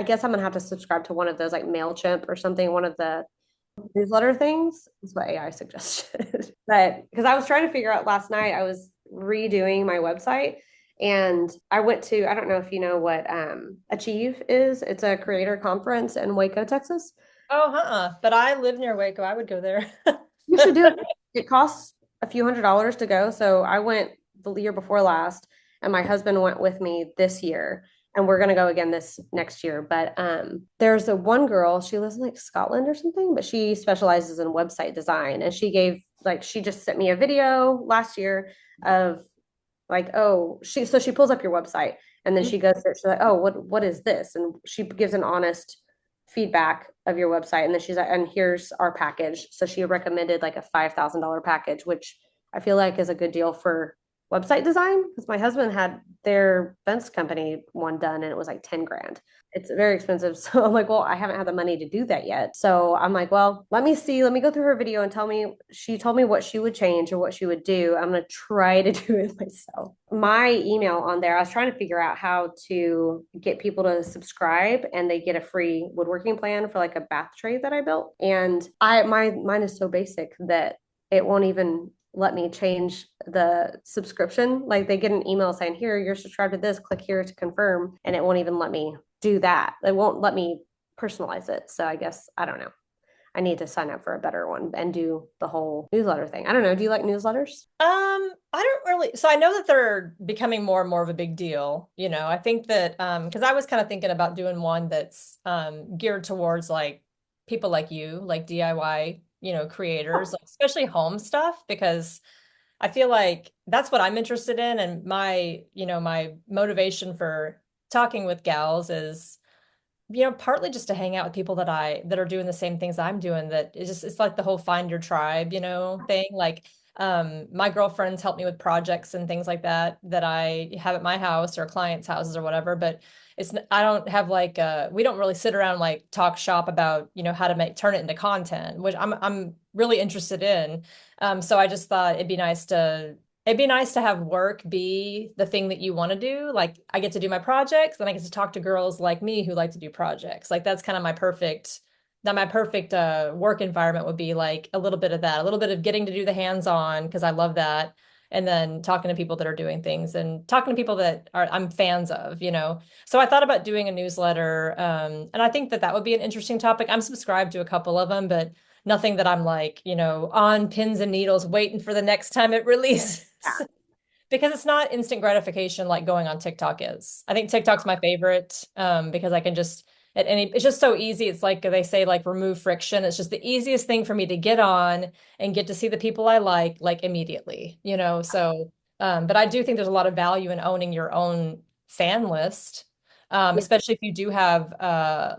guess I'm gonna have to subscribe to one of those like MailChimp or something, one of the newsletter things is what AI suggested. But because I was trying to figure out last night, I was redoing my website and I went to, I don't know if you know what Achieve is. It's a creator conference in Waco, Texas. Oh, but I live near Waco. I would go there. You should do it. It costs a few $100s to go. So I went the year before last, and my husband went with me this year, and we're gonna go again this next year. But there's a one girl, she lives in like Scotland or something, but she specializes in website design, and she just sent me a video last year of like, oh, she pulls up your website and then she goes there, she's like, oh, what is this? And she gives an honest feedback of your website. And then she's like, and here's our package. So she recommended like a $5,000 package, which I feel like is a good deal for website design because my husband had their fence company one done and it was like 10 grand. It's very expensive. So I'm like, well, I haven't had the money to do that yet. So I'm like, well, let me go through her video and she told me what she would change or what she would do. I'm going to try to do it myself. My email on there, I was trying to figure out how to get people to subscribe and they get a free woodworking plan for like a bath tray that I built. And mine is so basic that it won't even let me change the subscription. Like they get an email saying, here, you're subscribed to this, click here to confirm. And it won't even let me do that. It won't let me personalize it. So I guess, I don't know. I need to sign up for a better one and do the whole newsletter thing. I don't know. Do you like newsletters? I don't really, so I know that they're becoming more and more of a big deal. I think that because I was kind of thinking about doing one that's geared towards like people like you, like DIY, creators, like especially home stuff, because I feel like that's what I'm interested in. And my motivation for talking with gals is partly just to hang out with people that are doing the same things I'm doing, that it's like the whole find your tribe, thing. Like My girlfriends help me with projects and things like that that I have at my house or clients' houses or whatever. But I don't have like we don't really sit around and like talk shop about, how to turn it into content, which I'm really interested in. So I just thought it'd be nice to have work be the thing that you want to do. Like I get to do my projects, then I get to talk to girls like me who like to do projects. Like that's kind of my perfect work environment would be like a little bit of that, a little bit of getting to do the hands-on because I love that. And then talking to people that are doing things and talking to people that I'm fans of. So I thought about doing a newsletter, and I think that that would be an interesting topic. I'm subscribed to a couple of them, but nothing that I'm like, on pins and needles waiting for the next time it releases. Yeah. Because it's not instant gratification like going on TikTok is. I think TikTok's my favorite because I can just it's just so easy. It's like they say like remove friction. It's just the easiest thing for me to get on and get to see the people I like immediately. So but I do think there's a lot of value in owning your own fan list. Yeah. Especially if you do have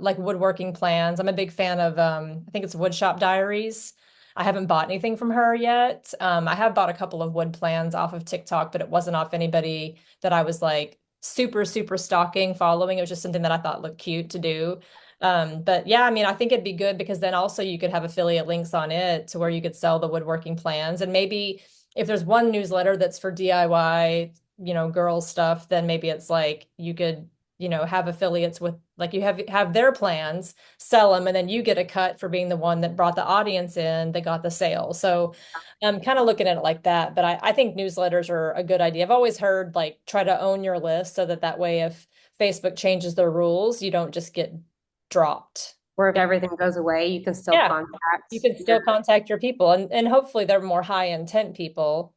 like woodworking plans. I'm a big fan of I think it's Woodshop Diaries. I haven't bought anything from her yet. I have bought a couple of wood plans off of TikTok, but it wasn't off anybody that I was like super, super stalking, following. It was just something that I thought looked cute to do. But yeah, I mean, I think it'd be good because then also you could have affiliate links on it to where you could sell the woodworking plans. And maybe if there's one newsletter that's for DIY, girl stuff, then maybe it's like you could, have affiliates with like you have their plans, sell them, and then you get a cut for being the one that brought the audience in that got the sale. So I'm kind of looking at it like that. But I think newsletters are a good idea. I've always heard like try to own your list so that way if Facebook changes their rules, you don't just get dropped. Or if everything goes away, you can still Yeah, you contact can still your, contact your people, and hopefully they're more high intent people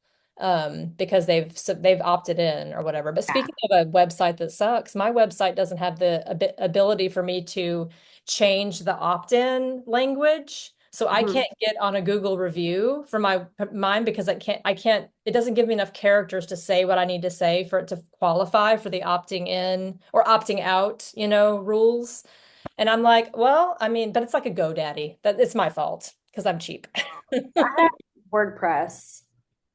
because they've opted in or whatever. But yeah. speaking of a website that sucks, my website doesn't have the ability for me to change the opt-in language. So I Mhm. can't get on a Google review for mine because I can't it doesn't give me enough characters to say what I need to say for it to qualify for the opting in or opting out, rules. And I'm like, well, I mean, but it's like a GoDaddy. That it's my fault because I'm cheap. I had WordPress.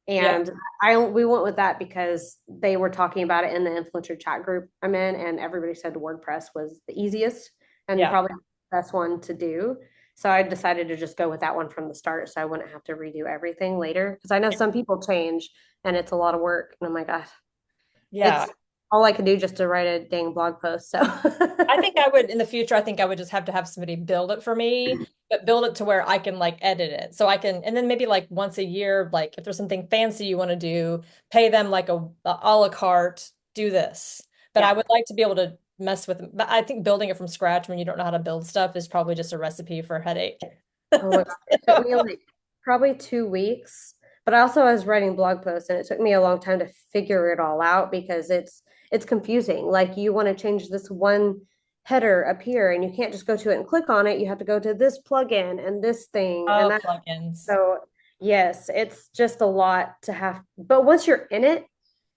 Yeah. And we went with that because they were talking about it in the influencer chat group I'm in, and everybody said WordPress was the easiest and Yeah. probably the best one to do. So I decided to just go with that one from the start so I wouldn't have to redo everything later. Because I know some people change and it's a lot of work. And I'm like, ah, Yeah. it's all I can do just to write a dang blog post. So I think I would in the future, I think I would just have to have somebody build it for me, but build it to where I can like edit it. So I can, and then maybe like once a year, like if there's something fancy you want to do, pay them like a la carte, do this. But I yeah. would like to be able to mess with, but I think building it from scratch when you don't know how to build stuff is probably just a recipe for a headache. Oh my God. It took me like probably 2 weeks, but also I was writing blog posts and it took me a long time to figure it all out because it's confusing. Like you want to change this one header up here and you can't just go to it and click on it. You have to go to this plugin and this thing and Oh, that. plugins. So yes, it's just a lot to have. But once you're in it,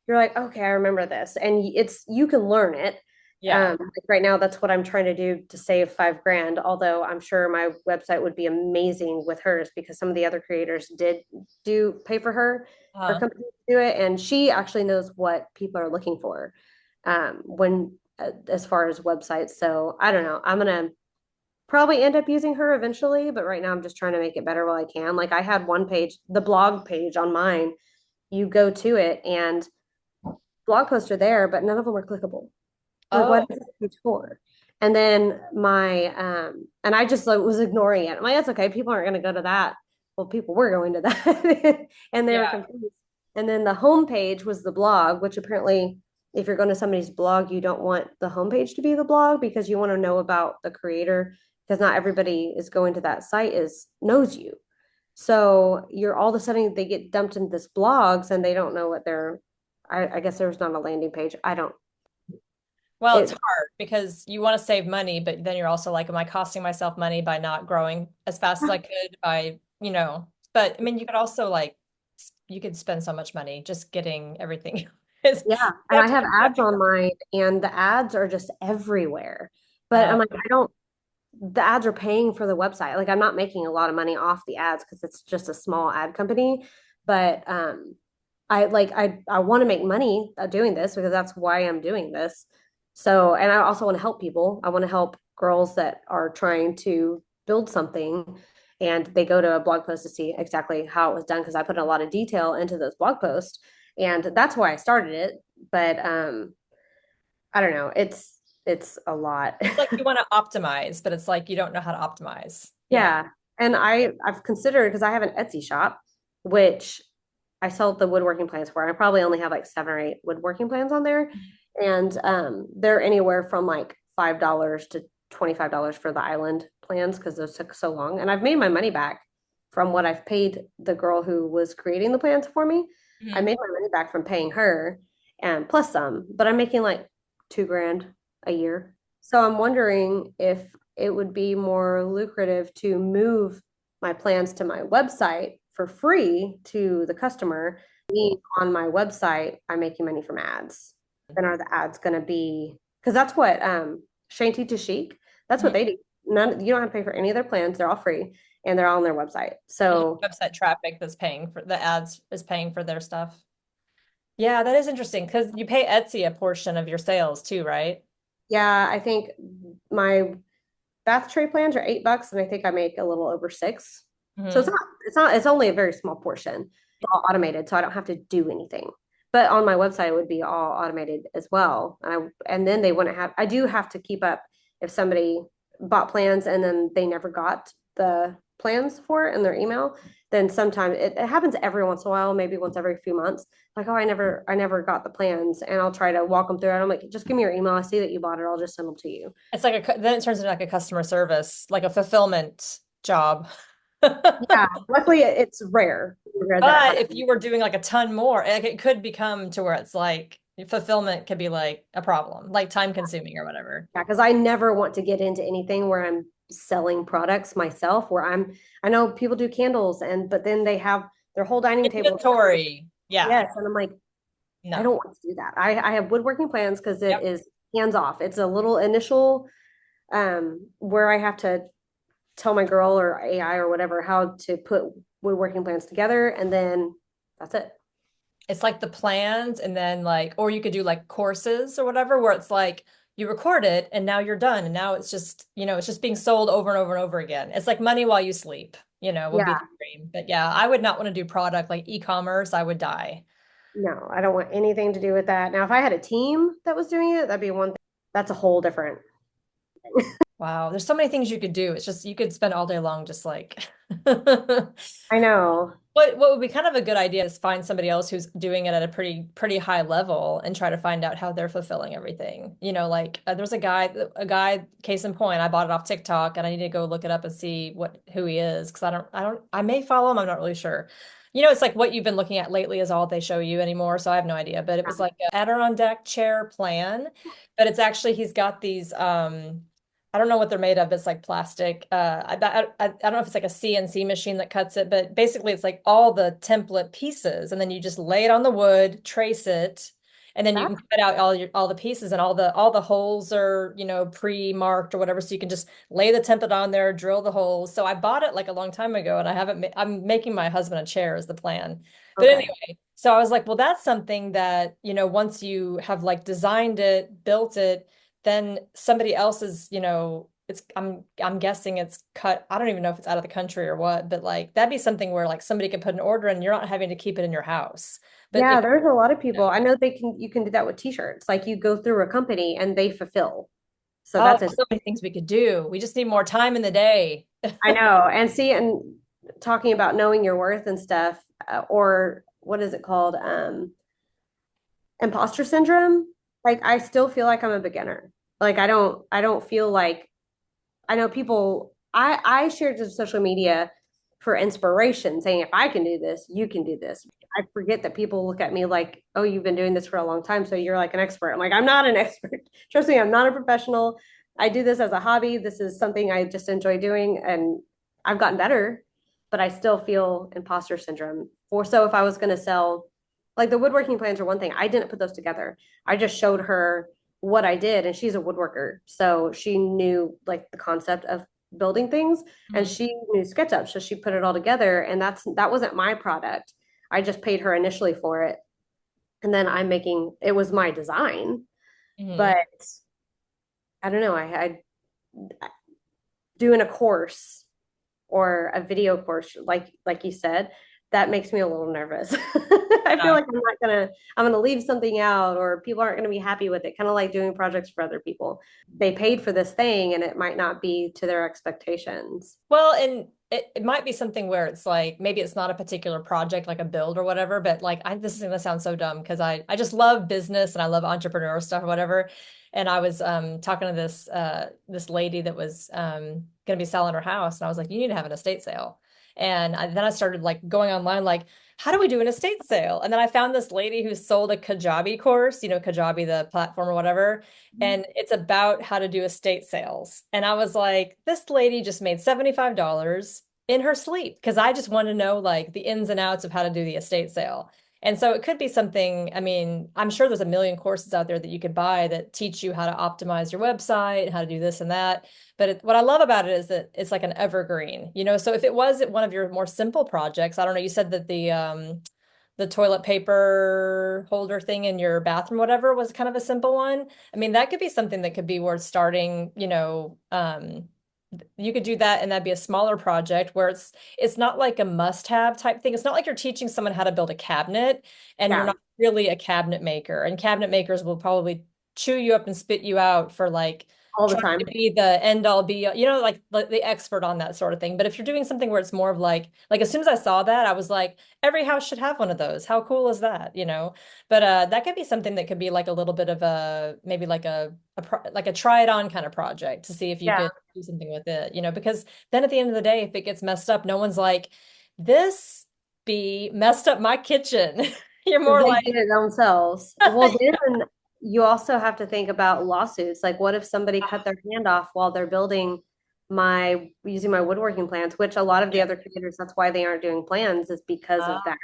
you're like, okay, I remember this. And you can learn it. Yeah. Like right now, that's what I'm trying to do to save 5 grand. Although I'm sure my website would be amazing with hers because some of the other creators did do pay for her Uh, company to do it, and she actually knows what people are looking for when as far as websites. So I don't know. I'm gonna probably end up using her eventually, but right now I'm just trying to make it better while I can. Like I had one page, the blog page on mine. You go to it and blog posts are there, but none of them are clickable. Like, what oh, is this page for? And then and I just like was ignoring it. I'm like, that's okay. People aren't going to go to that. Well, people were going to that, and they were yeah. confused. And then the homepage was the blog, which apparently, if you're going to somebody's blog, you don't want the homepage to be the blog because you want to know about the creator because not everybody is going to that site is knows you. So you're all of a sudden they get dumped into this blogs and they don't know what they're. I guess there's not a landing page. I don't. Well, it's It hard because you want to save money, but then you're also like, am I costing myself money by not growing as fast as I could but I mean, you could also like, you could spend so much money just getting everything. Yeah, You and have I to have keep ads track on mine, and the ads are just everywhere. But of, I'm like, I don't, the ads are paying for the website. Like, I'm not making a lot of money off the ads because it's just a small ad company. But I want to make money doing this because that's why I'm doing this. So, and I also want to help people. I want to help girls that are trying to build something and they go to a blog post to see exactly how it was done because I put a lot of detail into those blog posts and that's why I started it. But I don't know. It's a lot. It's like you want to optimize, but it's like you don't know how to optimize. Yeah. Yeah. And I've considered because I have an Etsy shop, which I sell the woodworking plans for. I probably only have like 7 or 8 woodworking plans on there. And they're anywhere from like $5 to $25 for the island plans because those took so long. And I've made my money back from what I've paid the girl who was creating the plans for me. I Mhm. made my money back from paying her and plus some, but I'm making like 2 grand a year. So I'm wondering if it would be more lucrative to move my plans to my website for free to the customer. Me on my website, I'm making money from ads. Then are the ads going to be because that's what Shanty to Chic, that's what Mhm. they do. None, you don't have to pay for any of their plans. They're all free and they're all on their website. It's So website traffic that's paying for the ads is paying for their stuff. Yeah, that is interesting because you pay Etsy a portion of your sales too, right? yeah, I think my bath tray plans are $8 and I think I make a little over six. So Hmm. it's only a very small portion. It's all automated, so I don't have to do anything. But on my website it would be all automated as well. And then they wouldn't have I do have to keep up if somebody bought plans and then they never got the plans for it in their email, then sometimes it happens every once in a while, maybe once every few months. Like, oh, I never got the plans, and I'll try to walk them through it. I'm like, just give me your email. I see that you bought it. I'll just send them to you. It's like then it turns into like a customer service, like a fulfillment job. Yeah, luckily it's rare that it But if happens. you were doing like a ton more, like it could become to where it's like fulfillment could be like a problem, like time consuming or whatever. Yeah, because I never want to get into anything where I'm selling products myself, where I know people do candles but then they have their whole dining table. Inventory. Yeah. Yes, and I'm like, I don't No. want to do that. I have woodworking plans because it Yep. is hands off. It's a little initial where I have to tell my girl or AI or whatever how to put woodworking plans together, and then that's it. It's like the plans and then like, or you could do like courses or whatever, where it's like you record it and now you're done. And now it's just, it's just being sold over and over and over again. It's like money while you sleep, would be Yeah, the dream. But yeah, I would not want to do product like e-commerce. I would die. no, I don't want anything to do with that. Now, if I had a team that was doing it, that'd be one thing. That's a whole different. Wow. There's so many things you could do. It's just, you could spend all day long just like, I know. what would be kind of a good idea is find somebody else who's doing it at a pretty high level and try to find out how they're fulfilling everything. Like there's a guy, case in point, I bought it off TikTok and I need to go look it up and see who he is because I may follow him, I'm not really sure. It's like what you've been looking at lately is all they show you anymore, so I have no idea. But it was like a Adirondack chair plan, but it's actually he's got these I don't know what they're made of. It's like plastic. I don't know if it's like a CNC machine that cuts it, but basically it's like all the template pieces, and then you just lay it on the wood, trace it, and then you can That's cut out all the pieces, and all the holes are pre-marked or whatever, so you can just lay the template on there, drill the holes. So I bought it like a long time ago, and I haven't. I'm making my husband a chair is the plan, but okay. anyway. So I was like, well, that's something that once you have like designed it, built it then somebody else's, I'm guessing it's cut. I don't even know if it's out of the country or what, but like that'd be something where like somebody can put an order and you're not having to keep it in your house. But Yeah, there's a lot of people. I know you can do that with t-shirts. Like you go through a company and they fulfill. So oh, that's a there's so many things we could do. We just need more time in the day. I know. And see, and talking about knowing your worth and stuff, or what is it called? Imposter syndrome. Like I still feel like I'm a beginner. Like I don't feel like I know people I shared to social media for inspiration, saying if I can do this, you can do this. I forget that people look at me like, oh, you've been doing this for a long time, so you're like an expert. I'm like, I'm not an expert. Trust me, I'm not a professional. I do this as a hobby. This is something I just enjoy doing, and I've gotten better, but I still feel imposter syndrome. For so if I was going to sell, like the woodworking plans are one thing. I didn't put those together. I just showed her what I did, and she's a woodworker, so she knew like the concept of building things, and Mhm. she knew SketchUp, so she put it all together, and that wasn't my product. I just paid her initially for it. And then I'm making it was my design, Hmm. but I don't know, I doing a course or a video course, like you said, that makes me a little nervous. I feel Yeah. like I'm gonna leave something out or people aren't gonna be happy with it. Kind of like doing projects for other people. They paid for this thing and it might not be to their expectations. Well, and it might be something where it's like maybe it's not a particular project like a build or whatever, but like this is gonna sound so dumb because I just love business and I love entrepreneur stuff or whatever. And I was talking to this lady that was gonna be selling her house, and I was like, you need to have an estate sale. And then I started like going online, like, how do we do an estate sale? And then I found this lady who sold a Kajabi course, Kajabi, the platform or whatever, and it's about how to do estate sales. And I was like, this lady just made $75 in her sleep because I just want to know like the ins and outs of how to do the estate sale. And so it could be something, I mean, I'm sure there's a million courses out there that you could buy that teach you how to optimize your website and how to do this and that. But what I love about it is that it's like an evergreen, So if it was one of your more simple projects, I don't know, you said that the toilet paper holder thing in your bathroom, whatever, was kind of a simple one. I mean, that could be something that could be worth starting, you could do that and that'd be a smaller project where it's not like a must-have type thing. It's not like you're teaching someone how to build a cabinet and you're Yeah, not really a cabinet maker. And cabinet makers will probably chew you up and spit you out for like all the trying to time. be the end all be, like the expert on that sort of thing. But if you're doing something where it's more of like as soon as I saw that, I was like, every house should have one of those. How cool is that? But that could be something that could be like a little bit of a maybe like like a try it on kind of project to see if you Yeah, could do something with it, because then at the end of the day, if it gets messed up, no one's like, this bee messed up my kitchen. You're more they like, did it themselves. Well, then you also have to think about lawsuits. Like, what if somebody cut their hand off while they're building my using my woodworking plans, which a lot of the yeah. other creators, that's why they aren't doing plans, is because of that.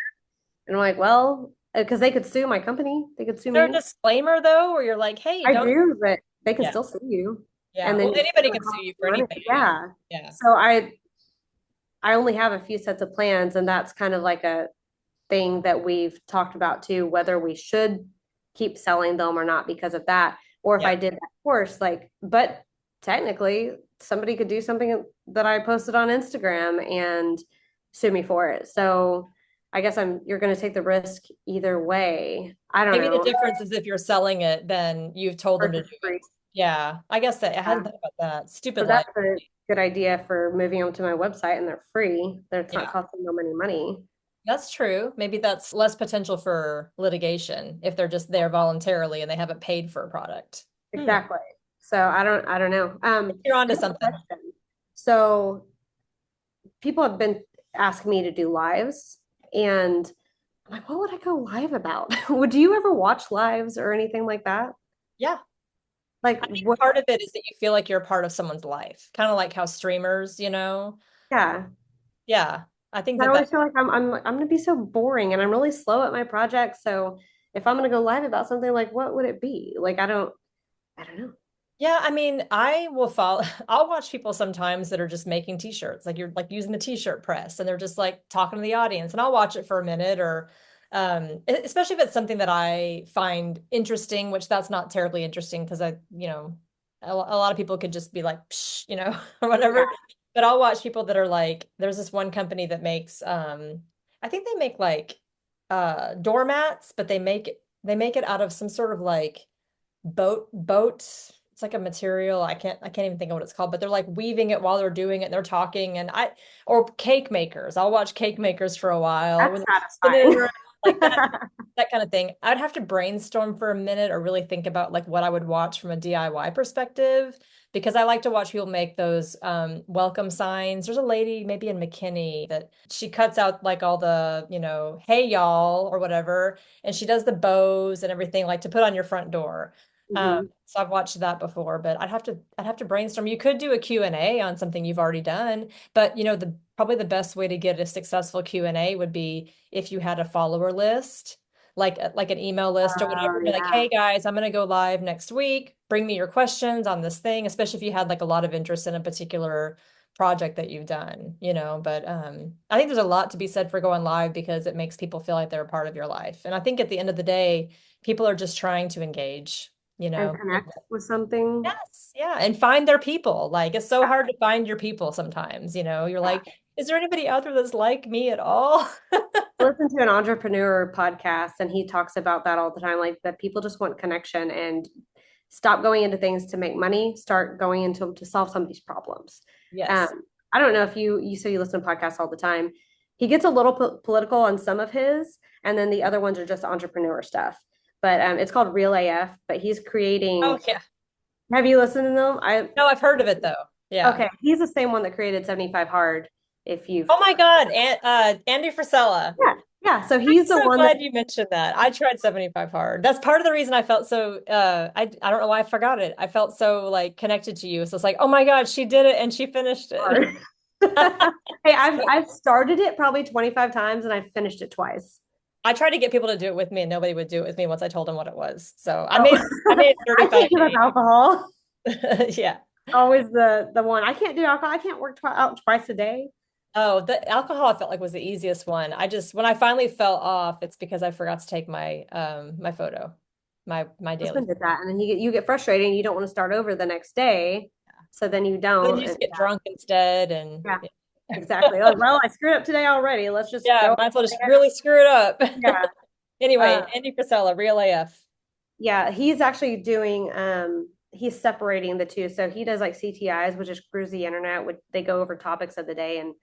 And I'm like, well, because they could sue my company, they could sue Is there a me. disclaimer though, where you're like, hey, I don't, do, but they can yeah, still sue you, yeah. and then Well, it's anybody gonna can sue cost you for you money. anything. Yeah. Yeah. So I only have a few sets of plans, and that's kind of like a thing that we've talked about too, whether we should keep selling them or not because of that, or if Yeah. I did that course, like, but technically somebody could do something that I posted on Instagram and sue me for it. So I guess you're going to take the risk either way. I don't Maybe the know. difference is if you're selling it, then you've told them to do Versus free. it. Yeah. I guess that I hadn't Yeah. thought about that. Stupid So life. that's a good idea for moving them to my website and they're free. It's not Yeah. costing them any money. That's true. Maybe that's less potential for litigation if they're just there voluntarily and they haven't paid for a product. Hmm. Exactly. So I don't know. You're onto I have a something. question. So people have been asking me to do lives, and I'm like, what would I go live about? Would you ever watch lives or anything like that? Yeah. Like I think what? part of it is that you feel like you're a part of someone's life, kind of like how streamers. Yeah. Yeah. I think I that always feel like I'm gonna be so boring and I'm really slow at my projects. So if I'm gonna go live about something, like what would it be? Like I don't know. yeah, I mean, I will follow, I'll watch people sometimes that are just making t-shirts, like you're like using the t-shirt press and they're just like talking to the audience and I'll watch it for a minute or especially if it's something that I find interesting, which that's not terribly interesting because a lot of people could just be like, Psh, or Yeah. whatever. But I'll watch people that are like, there's this one company that makes I think they make like doormats, but they make it out of some sort of like boat. It's like a material. I can't even think of what it's called, but they're like weaving it while they're doing it and they're talking or cake makers. I'll watch cake makers for a while when That's they're spinning satisfying. around like that kind of thing. I'd have to brainstorm for a minute or really think about like what I would watch from a DIY perspective because I like to watch people make those welcome signs. There's a lady maybe in McKinney that she cuts out like all the, hey y'all or whatever, and she does the bows and everything like to put on your front door. hmm So I've watched that before, but I'd have to brainstorm. You could do a Q&A on something you've already done, but probably the best way to get a successful Q&A would be if you had a follower list, like an email list or Oh whatever. Be like, yeah. hey guys, I'm gonna go live next week. Bring me your questions on this thing, especially if you had like a lot of interest in a particular project that you've done, but I think there's a lot to be said for going live because it makes people feel like they're a part of your life. And I think at the end of the day, people are just trying to engage, you And know. connect with something. Yes, yeah, and find their people. Like it's so hard to find your people sometimes, You're Yeah. like, is there anybody out there that's like me at all? I listen to an entrepreneur podcast and he talks about that all the time, like that people just want connection and stop going into things to make money, start going into them to solve somebody's problems. Yes. Um, I don't know if you say you listen to podcasts all the time. He gets a little political on some of his, and then the other ones are just entrepreneur stuff. But it's called Real AF. But he's Oh creating. yeah. Have you listened to them? I No, I've heard of it though. Yeah. Okay. He's the same one that created 75 Hard. If you've Oh my God, Andy Frisella. Yeah, yeah. So I'm he's the so one that glad you mentioned that. I tried 75 hard. That's part of the reason I felt so I don't know why I forgot it. I felt so like connected to you. So it's like, oh my God, she did it and she finished it. hard. Hey, I've started it probably 25 times and I've finished it twice. I tried to get people to do it with me and nobody would do it with me once I told them what it was. So I Oh, made I made I can't give up 35K. alcohol. Yeah. Always the one. I can't do alcohol. I can't work out twice a day. Oh, the alcohol I felt like was the easiest one. I just when I finally fell off, it's because I forgot to take my photo, my daily. Husband did that, and then you get frustrated and you don't want to start over the next day. So then you Then don't. you And just get drunk instead and yeah, exactly. Oh, well, I screwed up today already. Let's just yeah, go. might as well just really screw it up. Yeah. Anyway, Uh, Andy Frisella, Real AF. yeah, he's actually doing he's separating the two. So he does like CTIs, which is cruise the internet, which they go over topics of the day and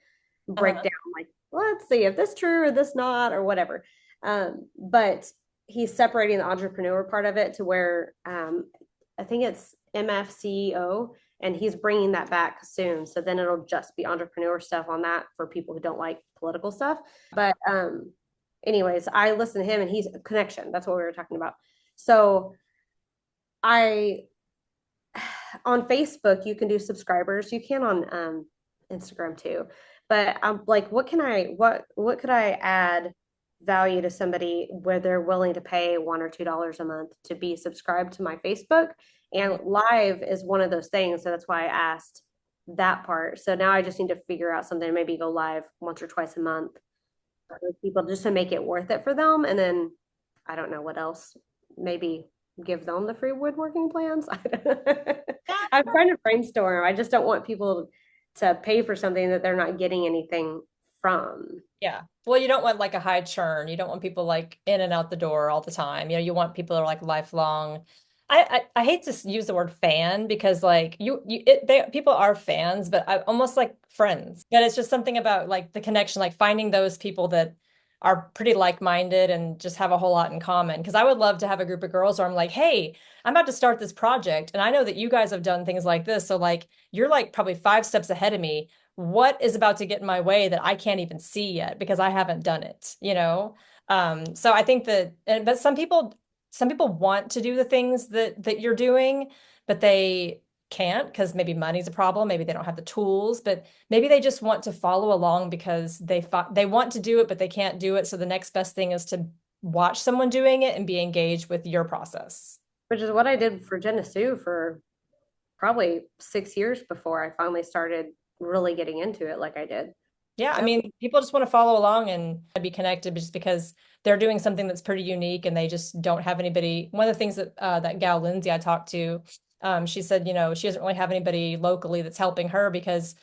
break Uh-huh. down like, let's see if this true or this not or whatever. But he's separating the entrepreneur part of it to where I think it's MFCEO, and he's bringing that back soon. So then it'll just be entrepreneur stuff on that for people who don't like political stuff. But anyways, I listen to him and he's a connection. That's what we were talking about. So I on Facebook you can do subscribers. You can on Instagram too. But I'm like, what could I add value to somebody where they're willing to pay $1 or $2 a month to be subscribed to my Facebook? Mhm. And live is one of those things. So that's why I asked that part. So now I just need to figure out something, maybe go live once or twice a month with people just to make it worth it for them. And then I don't know what else. Maybe give them the free woodworking plans. I'm trying to brainstorm. I just don't want people to pay for something that they're not getting anything from. Yeah. Well, you don't want like a high churn. You don't want people like in and out the door all the time. You want people that are like lifelong. I hate to use the word fan because like people are fans, but I almost like friends. But it's just something about like the connection, like finding those people that are pretty like-minded and just have a whole lot in common. Because I would love to have a group of girls where I'm like, hey, I'm about to start this project, and I know that you guys have done things like this. So like you're like probably 5 steps ahead of me. What is about to get in my way that I can't even see yet because I haven't done it. So I think that but some people want to do the things that you're doing, but they can't because maybe money's a problem, maybe they don't have the tools, but maybe they just want to follow along because they want to do it but they can't do it, so the next best thing is to watch someone doing it and be engaged with your process. Which is what I did for Geneseo for probably 6 years before I finally started really getting into it like I did. Yeah, I Yep. mean, people just want to follow along and be connected just because they're doing something that's pretty unique and they just don't have anybody. One of the things that that gal Lindsay I talked to, she said, she doesn't really have anybody locally that's helping her because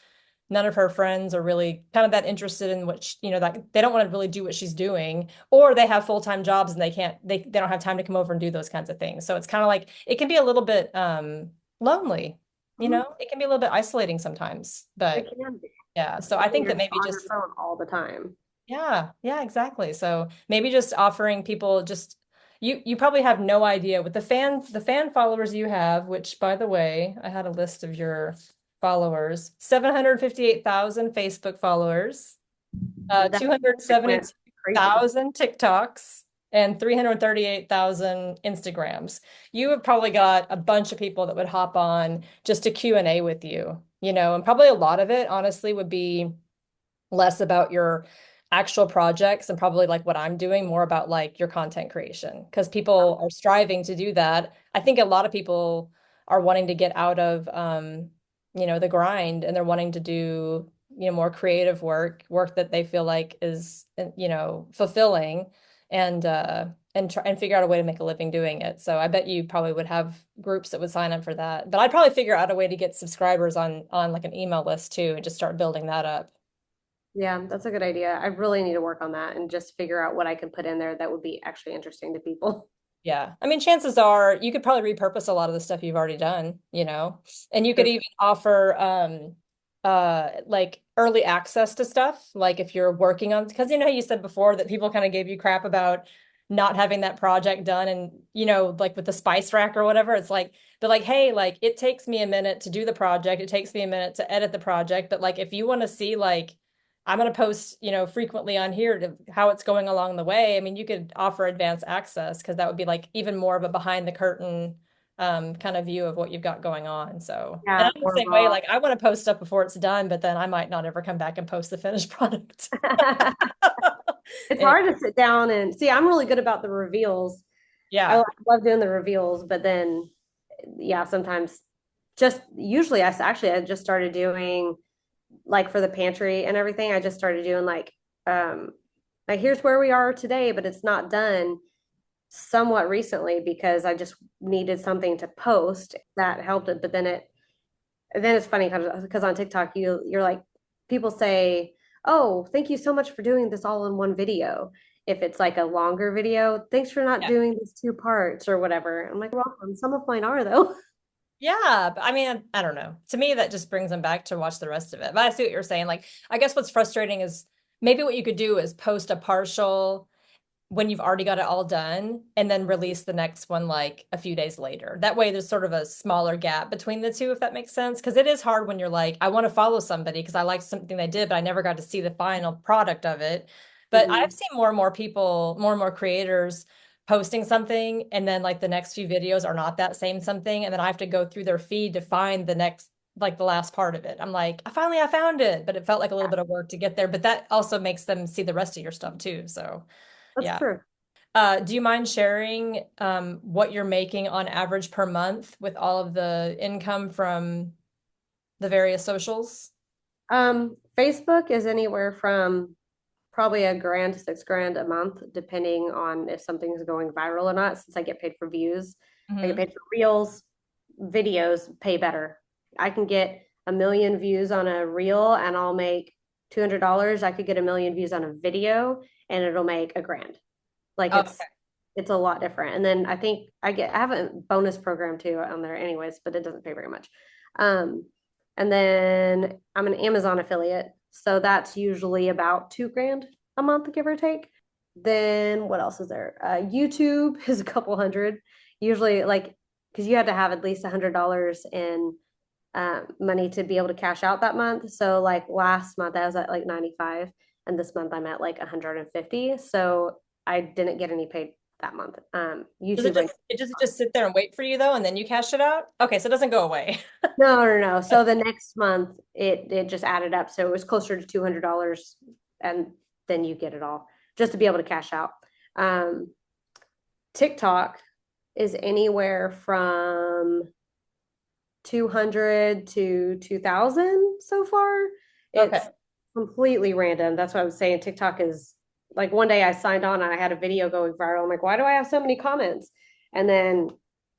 none of her friends are really kind of that interested in what that they don't want to really do what she's doing, or they have full-time jobs and they don't have time to come over and do those kinds of things. So it's kind of like it can be a little bit lonely, Mhm. it can be a little bit isolating sometimes, It but can be. yeah, so I Especially when think you're that just maybe on your just phone all the time. yeah, yeah, exactly. So maybe just offering people just you probably have no idea with the fan followers you have, which by the way, I had a list of your followers, 758,000 Facebook followers, That went crazy. 272,000 TikToks, and 338,000 Instagrams. You have probably got a bunch of people that would hop on just to Q&A with you, and probably a lot of it honestly would be less about your actual projects and probably like what I'm doing, more about like your content creation because people are striving to do that. I think a lot of people are wanting to get out of the grind and they're wanting to do, more creative work that they feel like is, fulfilling and try and figure out a way to make a living doing it. So I bet you probably would have groups that would sign up for that. But I'd probably figure out a way to get subscribers on like an email list too and just start building that up. Yeah, that's a good idea. I really need to work on that and just figure out what I can put in there that would be actually interesting to people. Yeah. I mean, chances are you could probably repurpose a lot of the stuff you've already done. And you could True. even offer like early access to stuff. Like if you're working on, because how you said before that people kind of gave you crap about not having that project done and like with the spice rack or whatever, it's like they're like, hey, like it takes me a minute to do the project, it takes me a minute to edit the project, but like if you want to see like I'm going to post, frequently on here to how it's going along the way. I mean, you could offer advanced access because that would be like even more of a behind the curtain kind of view of what you've got going on. So, and Yeah, I'm the more same way, raw. like I want to post stuff before it's done, but then I might not ever come back and post the finished product. It's Anyway, hard to sit down and see. I'm really good about the reveals. I yeah. love doing the reveals, but then, yeah, sometimes I just started doing like for the pantry and everything. I just started doing like here's where we are today, but it's not done somewhat recently because I just needed something to post that helped it. But then it's funny because on TikTok you're like people say, "Oh, thank you so much for doing this all in one video." If it's like a longer video, thanks for not Yeah. doing these two parts or whatever. I'm like, welcome. Some of mine are though. Yeah, but I mean, I don't know. To me, that just brings them back to watch the rest of it. But I see what you're saying. Like, I guess what's frustrating is maybe what you could do is post a partial when you've already got it all done and then release the next one like a few days later. That way there's sort of a smaller gap between the two, if that makes sense. Because it is hard when you're like, I want to follow somebody because I like something they did, but I never got to see the final product of it. But I've Mhm. seen more and more people, more and more creators posting something, and then like the next few videos are not that same something. And then I have to go through their feed to find the next like the last part of it. I'm like, I found it, but it felt like a little bit of work to get there. But that also makes them see the rest of your stuff too. So That's yeah. true. Do you mind sharing what you're making on average per month with all of the income from the various socials? Facebook is anywhere from probably a grand to 6 grand a month, depending on if something's going viral or not. Since I get paid for views, I get Hmm. paid for reels, videos pay better. I can get a million views on a reel and I'll make $200. I could get a million views on a video and it'll make a grand. Like Oh, it's a lot different. And then I think I have a bonus program too on there anyways, but it doesn't pay very much. Um, and then I'm an Amazon affiliate, so that's usually about 2 grand a month, give or take. Then what else is there? YouTube is a couple hundred. Usually, like because you had to have at least $100 in money to be able to cash out that month. So like last month I was at like 95, and this month I'm at like 150. So I didn't get any paid that month. does it YouTube, just sit there and wait for you though, and then you cash it out? Okay, so it doesn't go away. no. So the next month it just added up. So it was closer to $200, and then you get it all just to be able to cash out. Um, TikTok is anywhere from 200 to 2000 so far. It's Okay. completely random. That's what I was saying. TikTok is like one day I signed on and I had a video going viral. I'm like, why do I have so many comments? And then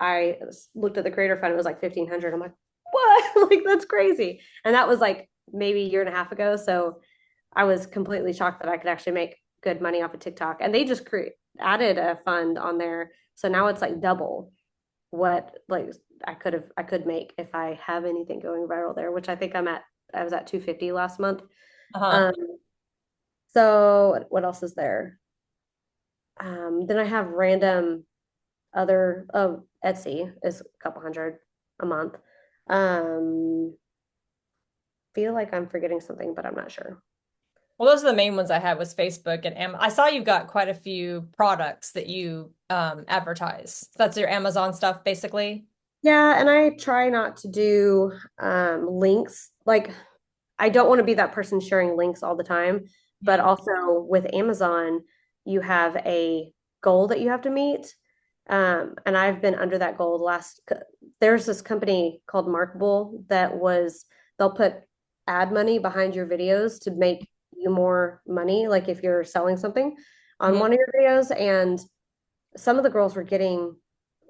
I looked at the creator fund. It was like 1,500. I'm like, what? Like, that's crazy. And that was like maybe a year and a half ago. So I was completely shocked that I could actually make good money off of TikTok. And they just added a fund on there. So now it's like double what like I could make if I have anything going viral there, which I was at 250 last month. Uh-huh. Um, so what else is there? Then I have random other Etsy is a couple hundred a month. Feel like I'm forgetting something, but I'm not sure. Well, those are the main ones I had was Facebook and Am I saw you've got quite a few products that you advertise. That's your Amazon stuff, basically. Yeah, and I try not to do links. Like I don't want to be that person sharing links all the time, but Mhm. also with Amazon, you have a goal that you have to meet. And I've been under that goal there's this company called Markable they'll put ad money behind your videos to make you more money, like if you're selling something on Mhm. one of your videos. And some of the girls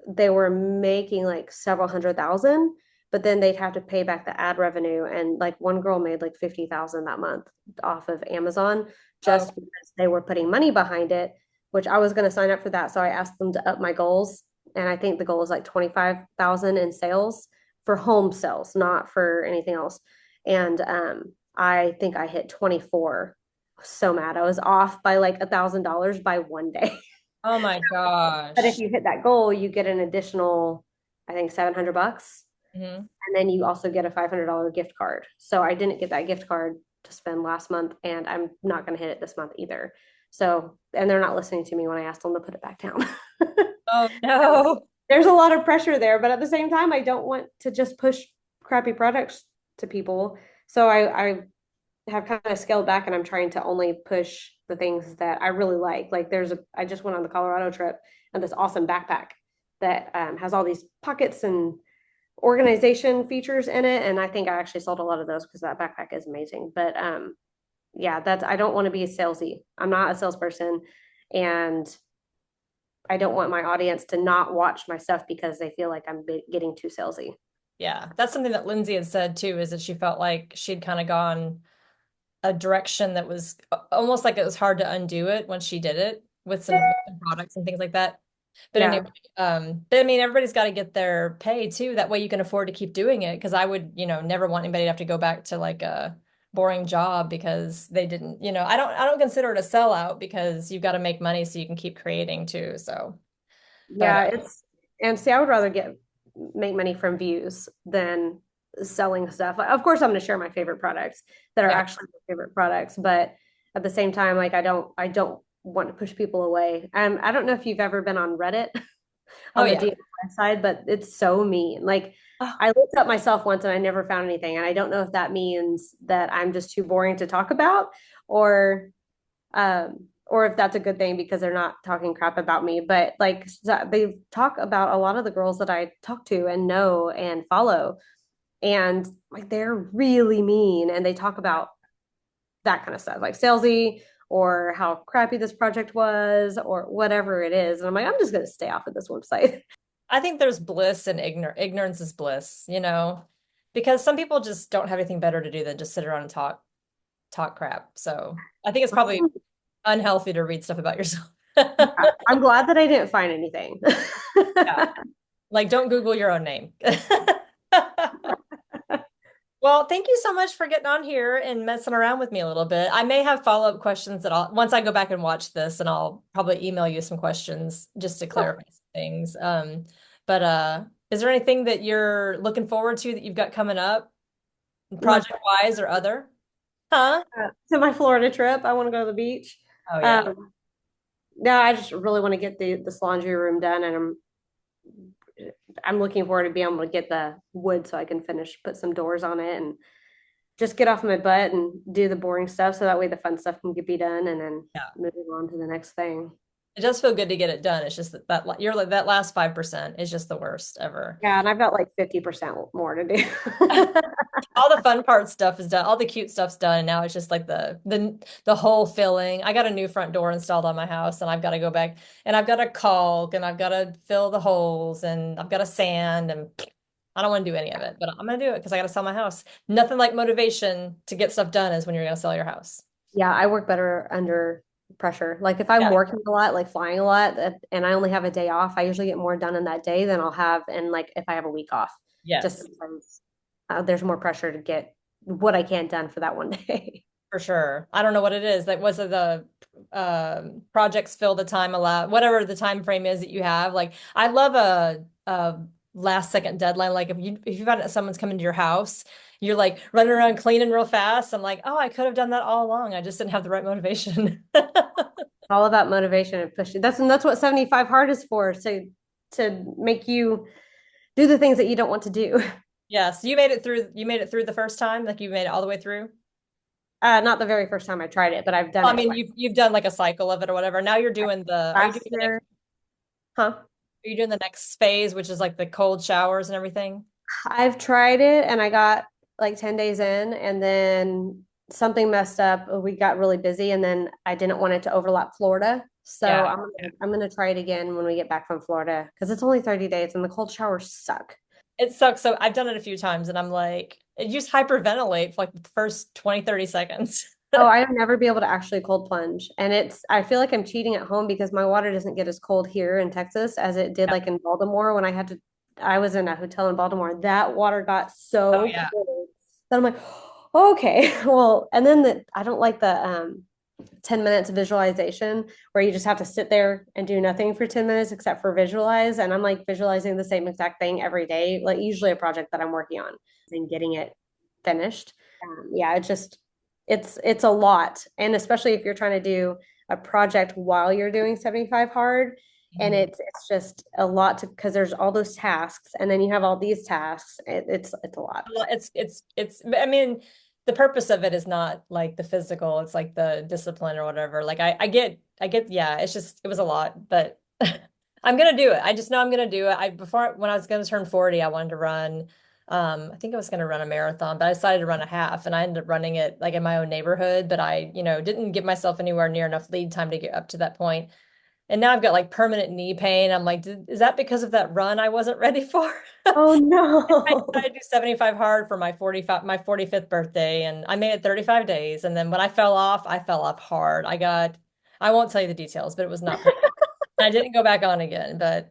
they were making like several hundred thousand, but then they'd have to pay back the ad revenue. And like one girl made like 50,000 that month off of Amazon Oh, just because they were putting money behind it, which I was going to sign up for that. So I asked them to up my goals. And I think the goal is like 25,000 in sales for home sales, not for anything else. And I think I hit 24. So mad. I was off by like $1,000 by one day. oh my But if gosh. you hit that goal, you get an additional, I think, $700. Hmm. And then you also get a $500 gift card. So I didn't get that gift card to spend last month, and I'm not going to hit it this month either. So, and they're not listening to me when I asked them to put it back down. Oh no. There's a lot of pressure there, but at the same time, I don't want to just push crappy products to people. So I have kind of scaled back and I'm trying to only push the things that I really like. Like I just went on the Colorado trip and this awesome backpack that has all these pockets and organization features in it. And I think I actually sold a lot of those because that backpack is amazing. But yeah, I don't want to be a salesy. I'm not a salesperson. And I don't want my audience to not watch my stuff because they feel like I'm getting too salesy. Yeah, that's something that Lindsay had said too, is that she felt like she'd kind of gone a direction that was almost like it was hard to undo it when she did it with some products and things like that. But Yeah. anyway, but I mean, everybody's got to get their pay too. That way you can afford to keep doing it. Because I would, never want anybody to have to go back to like a boring job because they didn't, I don't consider it a sellout because you've got to make money so you can keep creating too. So, but Yeah, and see, I would rather get make money from views than selling stuff. Of course, I'm going to share my favorite products that are yeah. actually my favorite products, but at the same time, like I don't want to push people away. I don't know if you've ever been on Reddit Oh on the yeah. DIY side, but it's so mean. Like Oh, I looked up myself once and I never found anything, and I don't know if that means that I'm just too boring to talk about, or or if that's a good thing because they're not talking crap about me. But like they talk about a lot of the girls that I talk to and know and follow, and like they're really mean, and they talk about that kind of stuff, like salesy or how crappy this project was or whatever it is. And I'm like, I'm just gonna stay off of this website. I think there's bliss in ignorance is bliss, because some people just don't have anything better to do than just sit around and talk crap. So I think it's probably unhealthy to read stuff about yourself. I'm glad that I didn't find anything. Yeah. Like, don't Google your own name. Well, thank you so much for getting on here and messing around with me a little bit. I may have follow-up questions that once I go back and watch this, and I'll probably email you some questions just to clarify some things. But is there anything that you're looking forward to that you've got coming up, My project-wise or other? Huh? to my Florida trip, I want to go to the beach. Oh yeah. Um, no, I just really want to get this laundry room done, and I'm looking forward to being able to get the wood so I can put some doors on it, and just get off my butt and do the boring stuff, so that way the fun stuff can be done, and then Yeah. move on to the next thing. It does feel good to get it done. It's just that you're like that last 5% is just the worst ever. Yeah, and I've got like 50% more to do. All the fun part stuff is done. All the cute stuff's done. And now it's just like the whole filling. I got a new front door installed on my house, and I've got to go back and I've got to caulk and I've got to fill the holes and I've got to sand, and I don't want to do any of it, but I'm gonna do it because I got to sell my house. Nothing like motivation to get stuff done is when you're gonna sell your house. Yeah, I work better under pressure. Like if I'm Yeah. working a lot, like flying a lot, and I only have a day off, I usually get more done in that day than I'll have in like if I have a week off. Just Yes, because there's more pressure to get what I can done for that one day. for sure. I don't know what it is. Like, was it the projects fill the time allowed, whatever the time frame is that you have? Like, I love a last second deadline. Like, if you find that someone's coming to your house, you're like running around cleaning real fast. I'm like, oh, I could have done that all along. I just didn't have the right motivation. It's all about motivation and pushing. That's what 75 hard is for, to make you do the things that you don't want to do. Yes, you made it through. You made it through the first time. Like, you made it all the way through. Not the very first time I tried it, but I've done Well, I it mean, twice. you've done like a cycle of it or whatever. Now you're doing the. Are you Last doing the next? year, huh? Are you doing the next phase, which is like the cold showers and everything? I've tried it and I got like 10 days in and then something messed up. We got really busy and then I didn't want it to overlap Florida. So Yeah. I'm gonna try it again when we get back from Florida because it's only 30 days and the cold showers suck. It sucks. So I've done it a few times and I'm like, it just hyperventilate for like the first 20, 30 seconds. Oh, I'd never be able to actually cold plunge. And I feel like I'm cheating at home because my water doesn't get as cold here in Texas as it did Yeah. like in Baltimore when I was in a hotel in Baltimore. That water got Oh so yeah. cold that I'm like, okay, well, and then I don't like the 10 minutes of visualization where you just have to sit there and do nothing for 10 minutes except for visualize. And I'm like visualizing the same exact thing every day, like usually a project that I'm working on and getting it finished. Yeah, it's a lot. And especially if you're trying to do a project while you're doing 75 hard. And Mhm. it's just a lot to because there's all those tasks and then you have all these tasks. It's a lot. Well, I mean, the purpose of it is not like the physical, it's like the discipline or whatever. Like yeah, it was a lot, but I'm gonna do it. I just know I'm gonna do it. When I was gonna turn 40, I wanted to run, I think I was gonna run a marathon, but I decided to run a half and I ended up running it like in my own neighborhood, but didn't give myself anywhere near enough lead time to get up to that point. And now I've got like permanent knee pain. I'm like, is that because of that run I wasn't ready for? Oh I no. decided to do 75 hard for my 45th birthday and I made it 35 days. And then when I fell off hard. I won't tell you the details, but it was not pretty. I didn't go back on again, but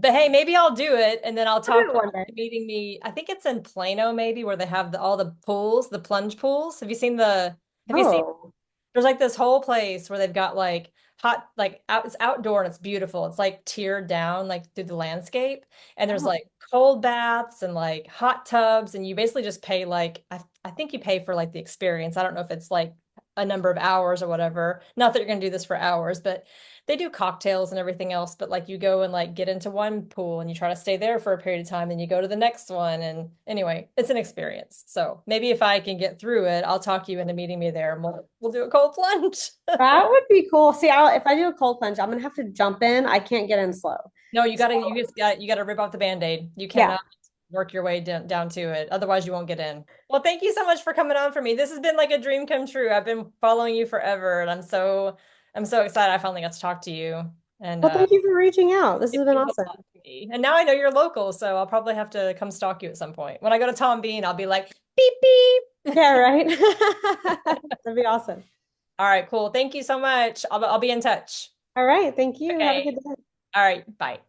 hey, maybe I'll do it and then I'll I'll do talk it about one day. you meeting me. I think it's in Plano maybe where they have all the pools, the plunge pools. Have you seen Oh. there's like this whole place where they've got like it's outdoor and it's beautiful. It's like tiered down like through the landscape. And there's Oh. like cold baths and like hot tubs. And you basically just pay like I think you pay for like the experience. I don't know if it's like a number of hours or whatever. Not that you're gonna do this for hours, but they do cocktails and everything else, but like you go and like get into one pool and you try to stay there for a period of time, then you go to the next one. And anyway, it's an experience. So maybe if I can get through it, I'll talk you into meeting me there and we'll do a cold plunge. That would be cool. See, if I do a cold plunge, I'm gonna have to jump in. I can't get in slow. No, So, you gotta rip off the Band-Aid. You yeah. cannot work your way down to it. Otherwise you won't get in. Well, thank you so much for coming on for me. This has been like a dream come true. I've been following you forever and I'm so excited I finally got to talk to you. And Well, thank you for reaching out. This has it been means a awesome. lot to me. And now I know you're local, so I'll probably have to come stalk you at some point. When I go to Tom Bean, I'll be like, beep, beep. Yeah, right. That'd be awesome. All right, cool. Thank you so much. I'll be in touch. All right. Thank you. Have a good Okay. day. All right. Bye.